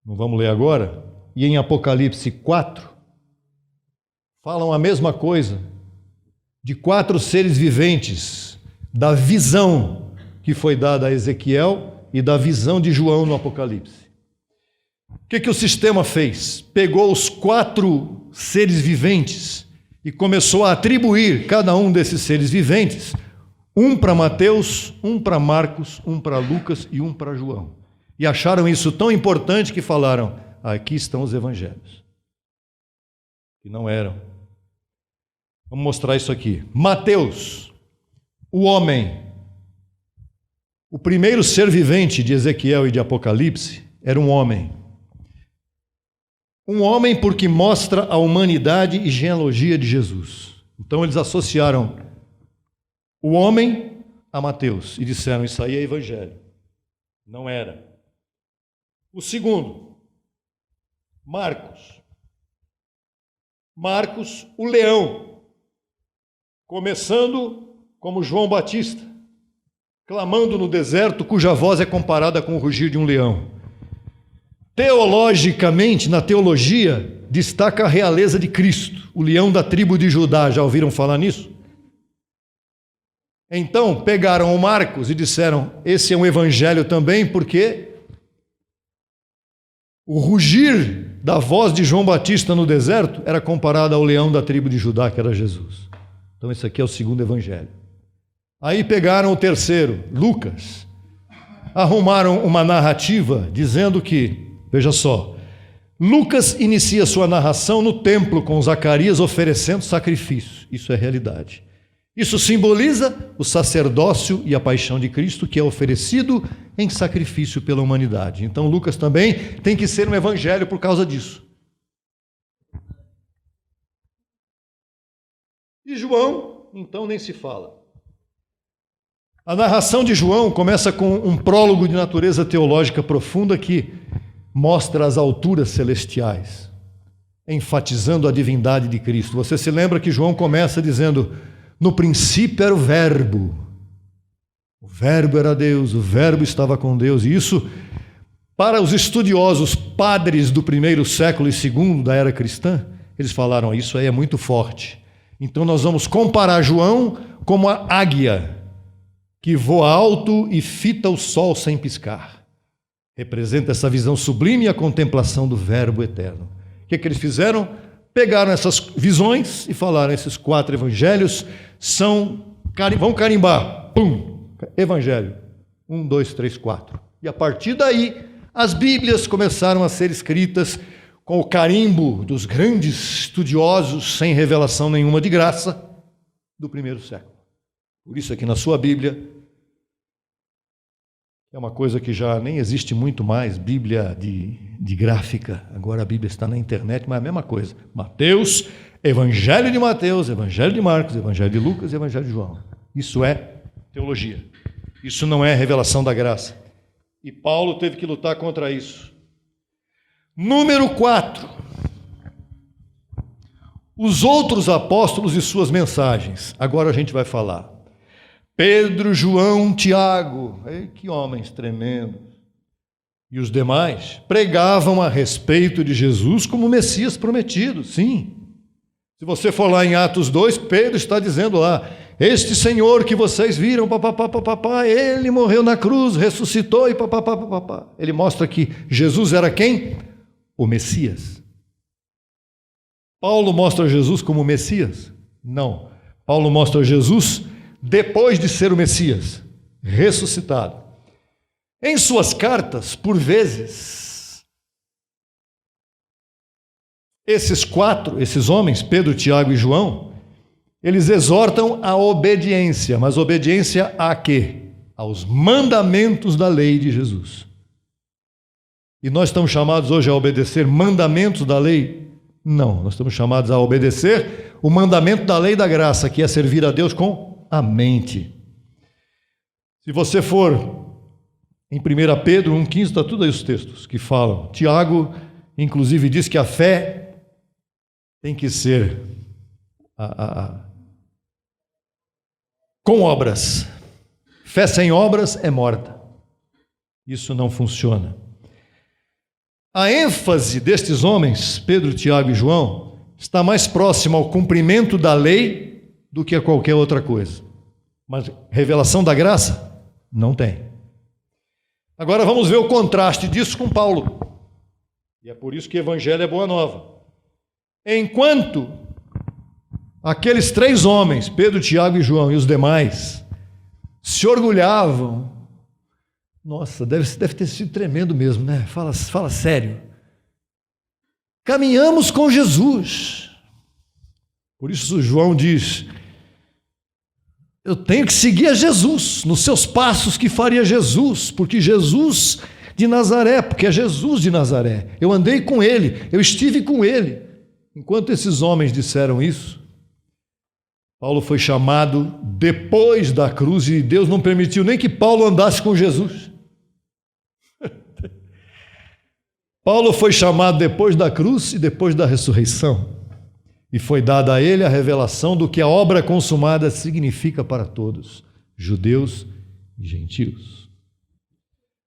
não vamos ler agora, e em Apocalipse 4, falam a mesma coisa, de 4 seres viventes, da visão que foi dada a Ezequiel e da visão de João no Apocalipse. O que o sistema fez? Pegou os 4 seres viventes e começou a atribuir cada um desses seres viventes, um para Mateus, um para Marcos, um para Lucas e um para João. E acharam isso tão importante que falaram, aqui estão os evangelhos. E não eram. Vamos mostrar isso aqui. Mateus, o homem, o primeiro ser vivente de Ezequiel e de Apocalipse, era um homem. Um homem porque mostra a humanidade e genealogia de Jesus. Então eles associaram o homem a Mateus e disseram, isso aí é evangelho. Não era. O segundo, Marcos. Marcos, o leão. Começando como João Batista, clamando no deserto, cuja voz é comparada com o rugir de um leão. Teologicamente, na teologia, destaca a realeza de Cristo, o leão da tribo de Judá. Já ouviram falar nisso? Então, pegaram o Marcos e disseram, esse é um evangelho também, porque o rugir da voz de João Batista no deserto era comparado ao leão da tribo de Judá, que era Jesus. Então esse aqui é o segundo evangelho. Aí pegaram o terceiro, Lucas, arrumaram uma narrativa dizendo que, veja só, Lucas inicia sua narração no templo com Zacarias oferecendo sacrifício. Isso é realidade. Isso simboliza o sacerdócio e a paixão de Cristo que é oferecido em sacrifício pela humanidade. Então Lucas também tem que ser um evangelho por causa disso. E João, então, nem se fala. A narração de João começa com um prólogo de natureza teológica profunda que mostra as alturas celestiais, enfatizando a divindade de Cristo. Você se lembra que João começa dizendo, no princípio era o Verbo era Deus, o Verbo estava com Deus, e isso, para os estudiosos padres do primeiro século e segundo da era cristã, eles falaram, isso aí é muito forte. Então nós vamos comparar João como a águia que voa alto e fita o sol sem piscar. Representa essa visão sublime e a contemplação do Verbo eterno. O que eles fizeram? Pegaram essas visões e falaram, esses 4 evangelhos vão carimbar, pum, evangelho, 1, 2, 3, 4. E a partir daí, as Bíblias começaram a ser escritas com o carimbo dos grandes estudiosos sem revelação nenhuma de graça do primeiro século. Por isso aqui na sua Bíblia, é uma coisa que já nem existe muito mais, Bíblia de gráfica, agora a Bíblia está na internet, mas é a mesma coisa. Mateus, Evangelho de Mateus, Evangelho de Marcos, Evangelho de Lucas e Evangelho de João. Isso é teologia. Isso não é revelação da graça. E Paulo teve que lutar contra isso. Número 4. Os outros apóstolos e suas mensagens. Agora a gente vai falar. Pedro, João, Tiago. Que homens tremendos. E os demais pregavam a respeito de Jesus como Messias prometido. Sim. Se você for lá em Atos 2, Pedro está dizendo lá: este Senhor que vocês viram, papapá, ele morreu na cruz, ressuscitou e papapá. Ele mostra que Jesus era quem? O Messias. Paulo mostra Jesus como Messias? Não. Paulo mostra Jesus depois de ser o Messias, ressuscitado. Em suas cartas, por vezes, esses homens, Pedro, Tiago e João, eles exortam a obediência, mas obediência a quê? Aos mandamentos da lei de Jesus. E nós estamos chamados hoje a obedecer mandamentos da lei? Não, nós estamos chamados a obedecer o mandamento da lei da graça, que é servir a Deus com a mente. Se você for em 1 Pedro 1,15, está tudo aí os textos que falam. Tiago, inclusive, diz que a fé tem que ser com obras. Fé sem obras é morta. Isso não funciona. A ênfase destes homens, Pedro, Tiago e João, está mais próxima ao cumprimento da lei do que a qualquer outra coisa. Mas revelação da graça? Não tem. Agora vamos ver o contraste disso com Paulo. E é por isso que o Evangelho é boa nova. Enquanto aqueles 3 homens, Pedro, Tiago e João e os demais, se orgulhavam. Nossa, deve ter sido tremendo mesmo, né? Fala sério. Caminhamos com Jesus. Por isso João diz: eu tenho que seguir a Jesus, nos seus passos que faria Jesus, porque Jesus de Nazaré, porque é Jesus de Nazaré. Eu andei com ele, eu estive com ele. Enquanto esses homens disseram isso, Paulo foi chamado depois da cruz e Deus não permitiu nem que Paulo andasse com Jesus. Paulo foi chamado depois da cruz e depois da ressurreição. E foi dada a ele a revelação do que a obra consumada significa para todos, judeus e gentios.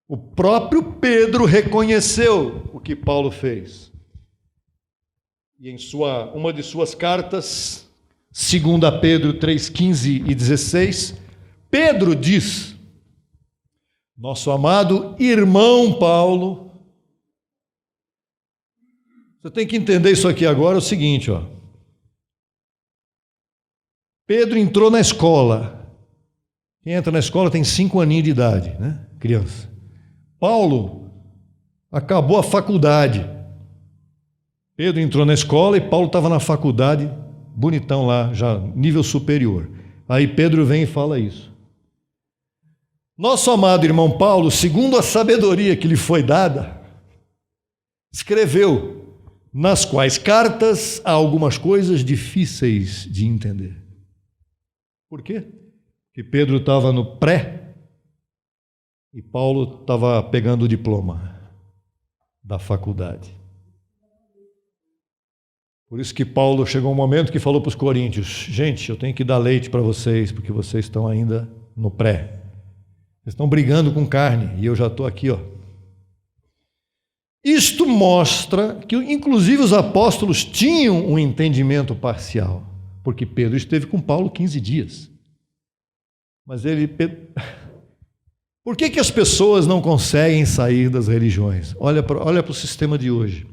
O próprio Pedro reconheceu o que Paulo fez. E em uma de suas cartas, 2 Pedro 3,15 e 16, Pedro diz: nosso amado irmão Paulo. Você tem que entender isso aqui agora, é o seguinte, ó. Pedro entrou na escola. Quem entra na escola tem 5 aninhos de idade, né? Criança. Paulo acabou a faculdade. Pedro entrou na escola e Paulo estava na faculdade, bonitão lá, já nível superior. Aí Pedro vem e fala isso. Nosso amado irmão Paulo, segundo a sabedoria que lhe foi dada, escreveu nas quais cartas há algumas coisas difíceis de entender. Por quê? Porque Pedro estava no pré e Paulo estava pegando o diploma da faculdade. Por isso que Paulo chegou um momento que falou para os coríntios: gente, eu tenho que dar leite para vocês, porque vocês estão ainda no pré. Vocês estão brigando com carne e eu já estou aqui, ó. Isto mostra que, inclusive, os apóstolos tinham um entendimento parcial, porque Pedro esteve com Paulo 15 dias. Mas por que as pessoas não conseguem sair das religiões? Olha para o sistema de hoje.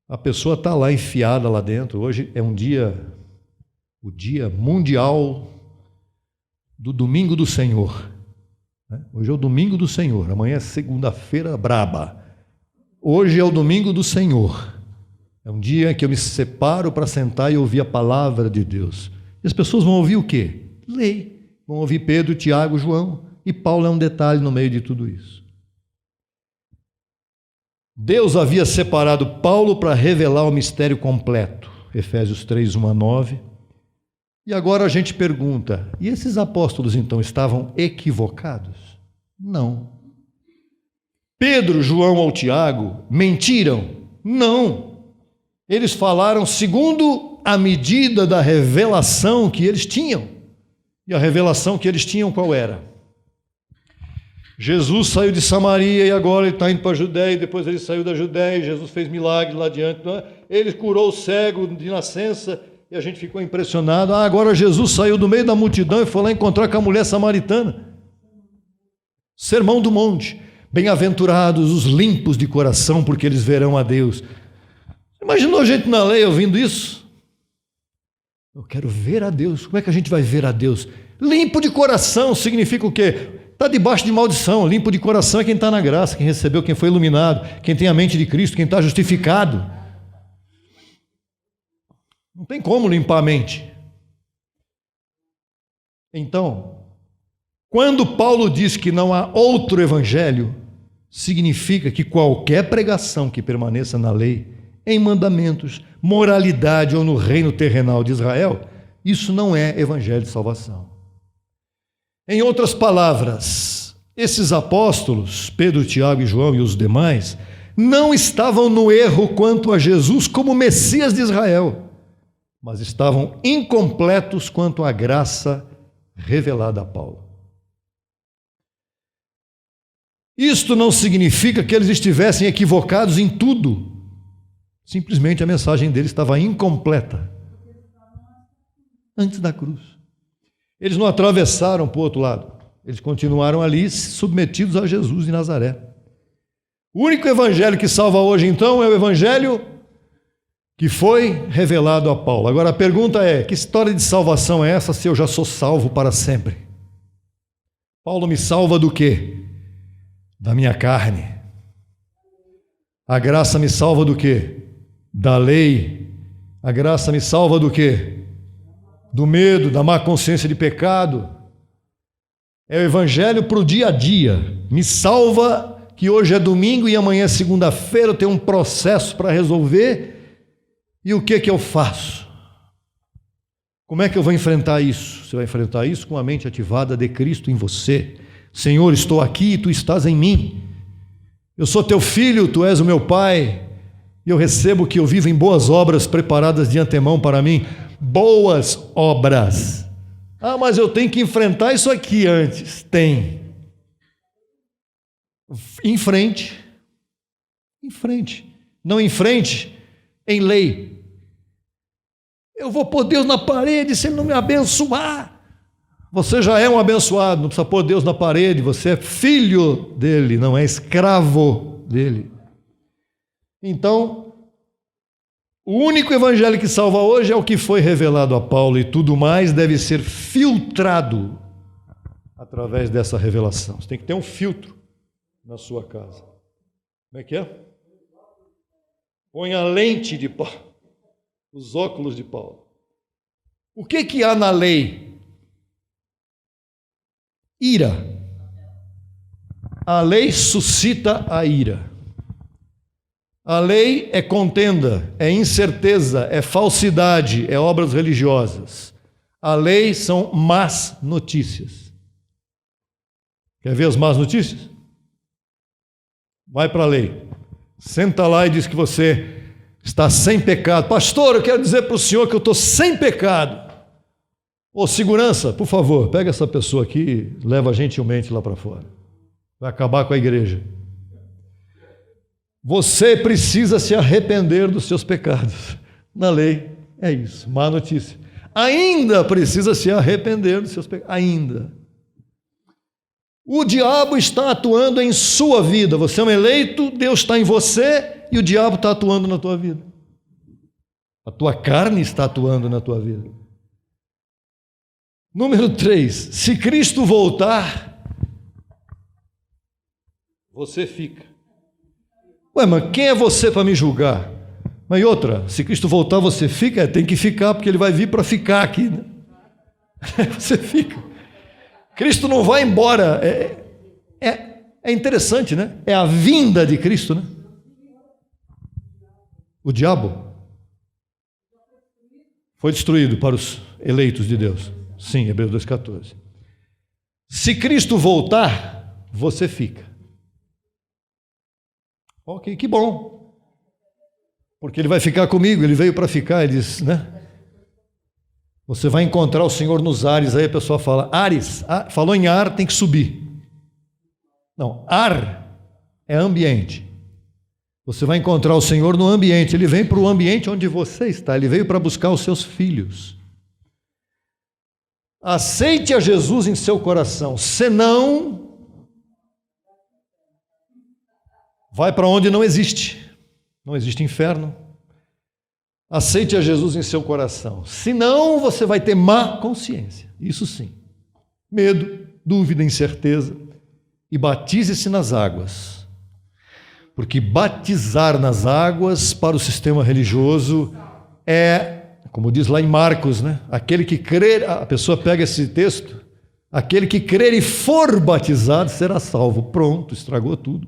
A pessoa está lá enfiada lá dentro. Hoje é o dia mundial do Domingo do Senhor. Hoje é o Domingo do Senhor, amanhã é segunda-feira braba. Hoje é o domingo do Senhor. É um dia que eu me separo para sentar e ouvir a palavra de Deus. E as pessoas vão ouvir o quê? Lei. Vão ouvir Pedro, Tiago, João. E Paulo é um detalhe no meio de tudo isso. Deus havia separado Paulo para revelar o mistério completo. Efésios 3, 1 a 9. E agora a gente pergunta, e esses apóstolos então estavam equivocados? Não. Pedro, João ou Tiago mentiram? Não. Eles falaram segundo a medida da revelação que eles tinham. E a revelação que eles tinham qual era? Jesus saiu de Samaria e agora ele está indo para a Judéia, e depois ele saiu da Judéia, e Jesus fez milagres lá adiante. Ele curou o cego de nascença, e a gente ficou impressionado. Agora Jesus saiu do meio da multidão e foi lá encontrar com a mulher samaritana. Sermão do Monte. Bem-aventurados os limpos de coração, porque eles verão a Deus. Imaginou a gente na lei ouvindo isso? Eu quero ver a Deus. Como é que a gente vai ver a Deus? Limpo de coração significa o quê? Está debaixo de maldição. Limpo de coração é quem está na graça, quem recebeu, quem foi iluminado, quem tem a mente de Cristo, quem está justificado. Não tem como limpar a mente. Então, quando Paulo diz que não há outro evangelho, significa que qualquer pregação que permaneça na lei, em mandamentos, moralidade ou no reino terrenal de Israel, isso não é evangelho de salvação. Em outras palavras, esses apóstolos, Pedro, Tiago e João e os demais, não estavam no erro quanto a Jesus como Messias de Israel, mas estavam incompletos quanto à graça revelada a Paulo. Isto não significa que eles estivessem equivocados em tudo. Simplesmente a mensagem deles estava incompleta antes da cruz. Eles não atravessaram para o outro lado. Eles continuaram ali submetidos a Jesus de Nazaré. O único evangelho que salva hoje, então, é o evangelho que foi revelado a Paulo. Agora a pergunta é, que história de salvação é essa se eu já sou salvo para sempre? Paulo me salva do quê? Da minha carne. A graça me salva do quê? Da lei. A graça me salva do quê? Do medo, da má consciência de pecado. É o evangelho para o dia a dia. Me salva que hoje é domingo e amanhã é segunda-feira, eu tenho um processo para resolver. E o que eu faço? Como é que eu vou enfrentar isso? Você vai enfrentar isso com a mente ativada de Cristo em você. Senhor, estou aqui e tu estás em mim. Eu sou teu filho, tu és o meu pai. E eu recebo que eu vivo em boas obras preparadas de antemão para mim. Boas obras. Ah, mas eu tenho que enfrentar isso aqui antes. Tem. Em frente. Em frente. Não em frente, em lei. Eu vou pôr Deus na parede se Ele não me abençoar. Você já é um abençoado, não precisa pôr Deus na parede, você é filho dele, não é escravo dele. Então, o único evangelho que salva hoje é o que foi revelado a Paulo, e tudo mais deve ser filtrado através dessa revelação. Você tem que ter um filtro na sua casa. Como é que é? Põe a lente de Paulo, os óculos de Paulo. O que há na lei? Ira. A lei suscita a ira. A lei é contenda, é incerteza, é falsidade, é obras religiosas. A lei são más notícias. Quer ver as más notícias? Vai para a lei. Senta lá e diz que você está sem pecado. Pastor, eu quero dizer para o senhor que eu estou sem pecado. Ô, segurança, por favor, pega essa pessoa aqui e leva gentilmente lá para fora. Vai acabar com a igreja. Você precisa se arrepender dos seus pecados. Na lei, é isso, má notícia. Ainda precisa se arrepender dos seus pecados. Ainda. O diabo está atuando em sua vida. Você é um eleito, Deus está em você e o diabo está atuando na tua vida. A tua carne está atuando na tua vida. Número 3, se Cristo voltar, você fica. Ué, mas quem é você para me julgar? Mas e outra, se Cristo voltar, você fica? Tem que ficar, porque ele vai vir para ficar aqui, né? Você fica. Cristo não vai embora. É interessante, né? É a vinda de Cristo, né? O diabo foi destruído para os eleitos de Deus. Sim, Hebreus 2,14. Se Cristo voltar, você fica. Ok, que bom. Porque ele vai ficar comigo, ele veio para ficar, ele diz, né? Você vai encontrar o Senhor nos ares, aí a pessoa fala, ares, falou em ar, tem que subir. Não, ar é ambiente. Você vai encontrar o Senhor no ambiente, ele vem para o ambiente onde você está, ele veio para buscar os seus filhos. Aceite a Jesus em seu coração, senão vai para onde não existe inferno. Aceite a Jesus em seu coração, senão você vai ter má consciência, isso sim, medo, dúvida, incerteza, e batize-se nas águas, porque batizar nas águas para o sistema religioso é, como diz lá em Marcos, né? Aquele que crer, a pessoa pega esse texto, aquele que crer e for batizado será salvo. Pronto, estragou tudo.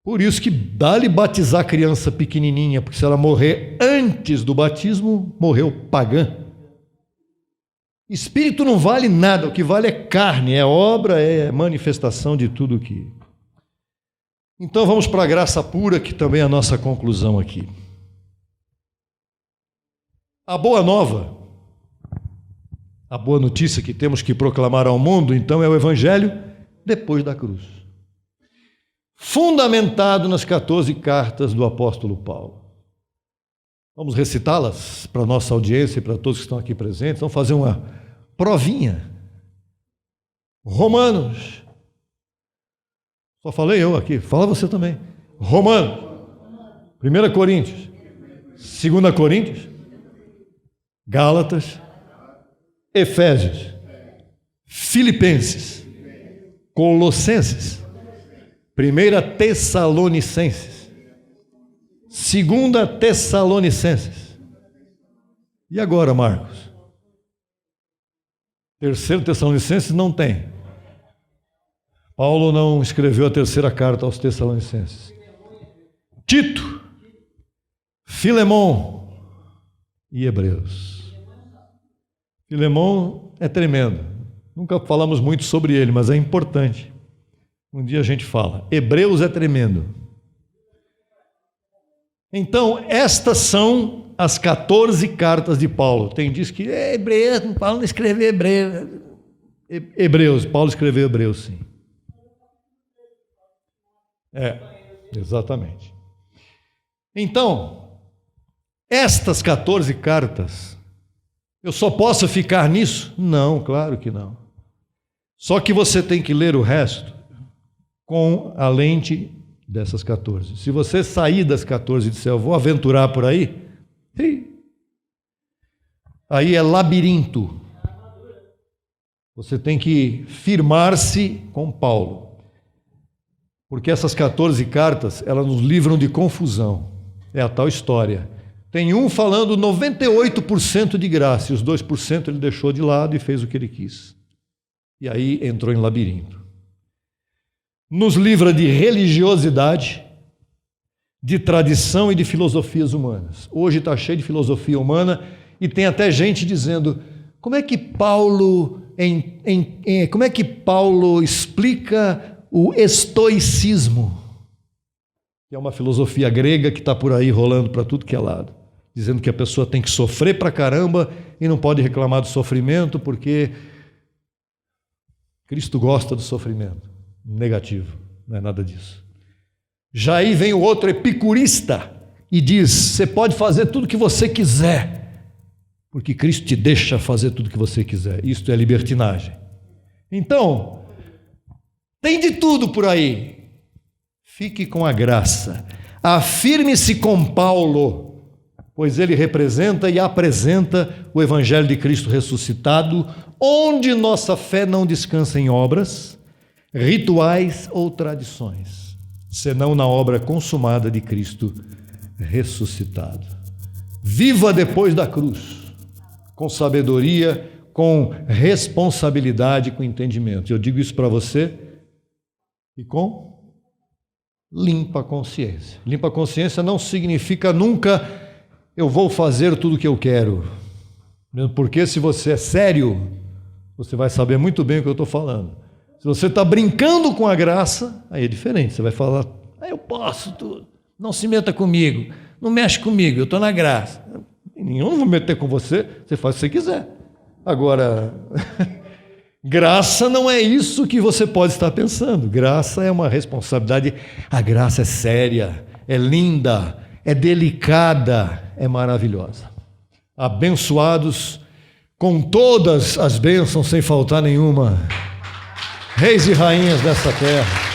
Por isso que dá-lhe batizar a criança pequenininha, porque se ela morrer antes do batismo, morreu pagã. Espírito não vale nada, o que vale é carne, é obra, é manifestação de tudo que... Então vamos para a graça pura, que também é a nossa conclusão aqui. A boa nova, a boa notícia que temos que proclamar ao mundo, então, é o Evangelho depois da cruz. Fundamentado nas 14 cartas do apóstolo Paulo. Vamos recitá-las para a nossa audiência e para todos que estão aqui presentes. Vamos fazer uma provinha. Romanos. Só falei eu aqui, fala você também. Romanos. 1 Coríntios. 2 Coríntios. Gálatas. Efésios. Filipenses. Colossenses. 1 Tessalonicenses, 2 Tessalonicenses. E agora, Marcos? 3 Tessalonicenses não tem. Paulo não escreveu a terceira carta aos Tessalonicenses. Tito, Filemon e Hebreus. Filemon é tremendo. Nunca falamos muito sobre ele, mas é importante. Um dia a gente fala. Hebreus é tremendo. Então, estas são as 14 cartas de Paulo. Tem diz que Hebreus, Paulo não escreveu Hebreus. Paulo escreveu Hebreus, sim. Exatamente. Então, estas 14 cartas, eu só posso ficar nisso? Não, claro que não. Só que você tem que ler o resto com a lente dessas 14. Se você sair das 14 e disser, eu vou aventurar por aí, aí é labirinto. Você tem que firmar-se com Paulo. Porque essas 14 cartas, elas nos livram de confusão. É a tal história. Tem um falando 98% de graça, e os 2% ele deixou de lado e fez o que ele quis. E aí entrou em labirinto. Nos livra de religiosidade, de tradição e de filosofias humanas. Hoje está cheio de filosofia humana e tem até gente dizendo como é que Paulo explica o estoicismo, que é uma filosofia grega que está por aí rolando para tudo que é lado, dizendo que a pessoa tem que sofrer para caramba e não pode reclamar do sofrimento porque Cristo gosta do sofrimento. Negativo, não é nada disso. Já aí vem o outro epicurista e diz, você pode fazer tudo o que você quiser, porque Cristo te deixa fazer tudo o que você quiser. Isto é libertinagem. Então, tem de tudo por aí. Fique com a graça. Afirme-se com Paulo, pois ele representa e apresenta o Evangelho de Cristo ressuscitado, onde nossa fé não descansa em obras, rituais ou tradições. senão na obra consumada de Cristo ressuscitado. Viva depois da cruz, com sabedoria, com responsabilidade, com entendimento. Eu digo isso para você e com limpa consciência. Limpa consciência não significa nunca eu vou fazer tudo o que eu quero. Mesmo porque se você é sério, você vai saber muito bem o que eu estou falando. Se você está brincando com a graça, aí é diferente. Você vai falar, eu posso tudo, não se meta comigo, não mexe comigo, eu estou na graça. Eu não vou meter com você, você faz o que você quiser. Agora, graça não é isso que você pode estar pensando. Graça é uma responsabilidade. A graça é séria, é linda, é delicada, é maravilhosa. Abençoados com todas as bênçãos, sem faltar nenhuma. Reis e rainhas dessa terra.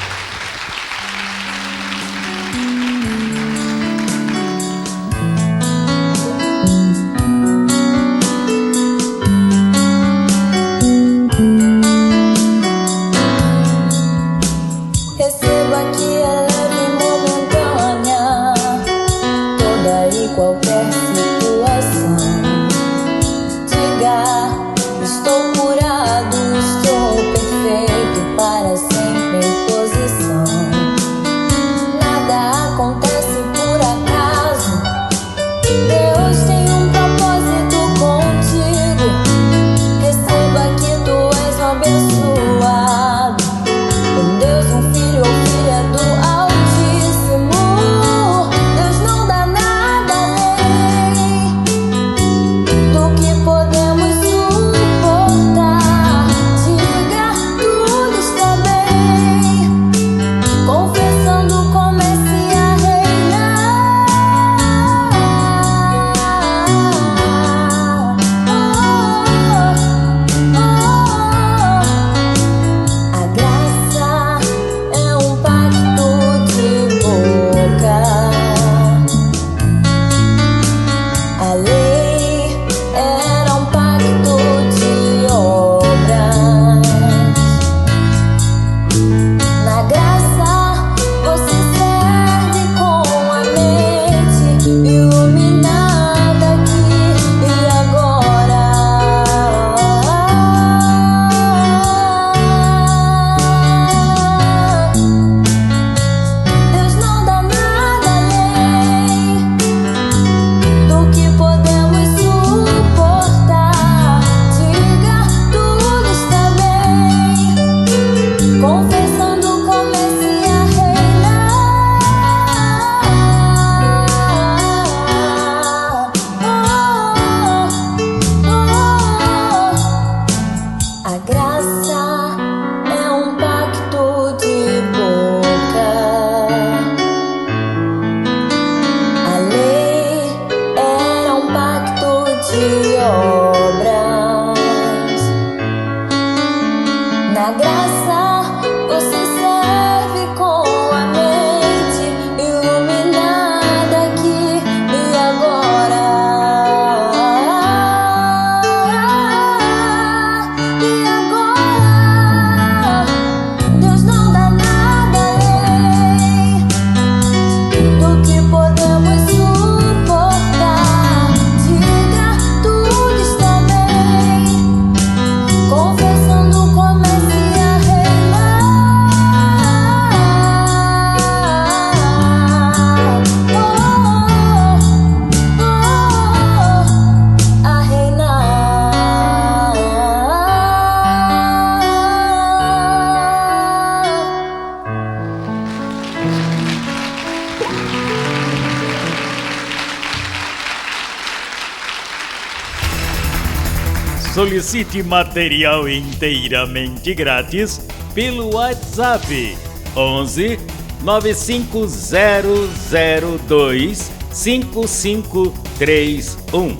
Solicite material inteiramente grátis pelo WhatsApp 11 95002 5531.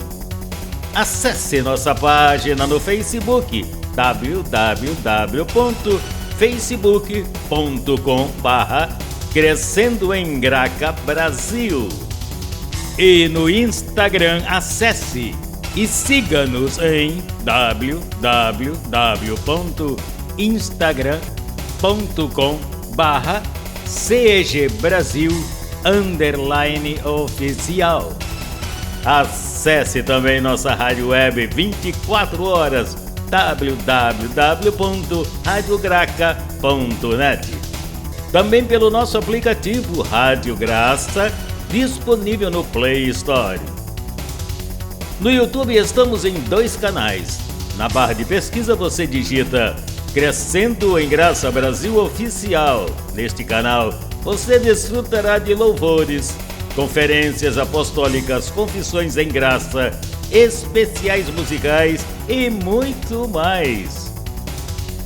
Acesse nossa página no Facebook www.facebook.com/Crescendo em Graca Brasil e no Instagram acesse e siga-nos em www.instagram.com/ CEG Brasil _oficial. Acesse também nossa rádio web 24 horas www.radiograca.net. Também pelo nosso aplicativo Rádio Graça, disponível no Play Store. No YouTube estamos em 2 canais. Na barra de pesquisa você digita Crescendo em Graça Brasil Oficial. Neste canal você desfrutará de louvores, conferências apostólicas, confissões em graça, especiais musicais e muito mais.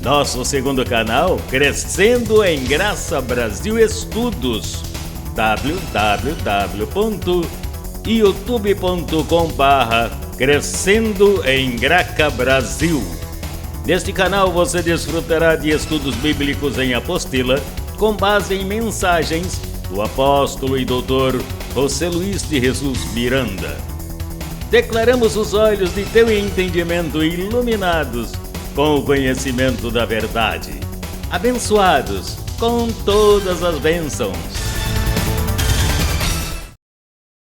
Nosso segundo canal, Crescendo em Graça Brasil Estudos, www.youtube.com/Crescendo em Graca Brasil. Neste canal você desfrutará de estudos bíblicos em apostila, com base em mensagens do apóstolo e doutor José Luiz de Jesus Miranda. Declaramos os olhos de teu entendimento iluminados com o conhecimento da verdade, abençoados com todas as bênçãos.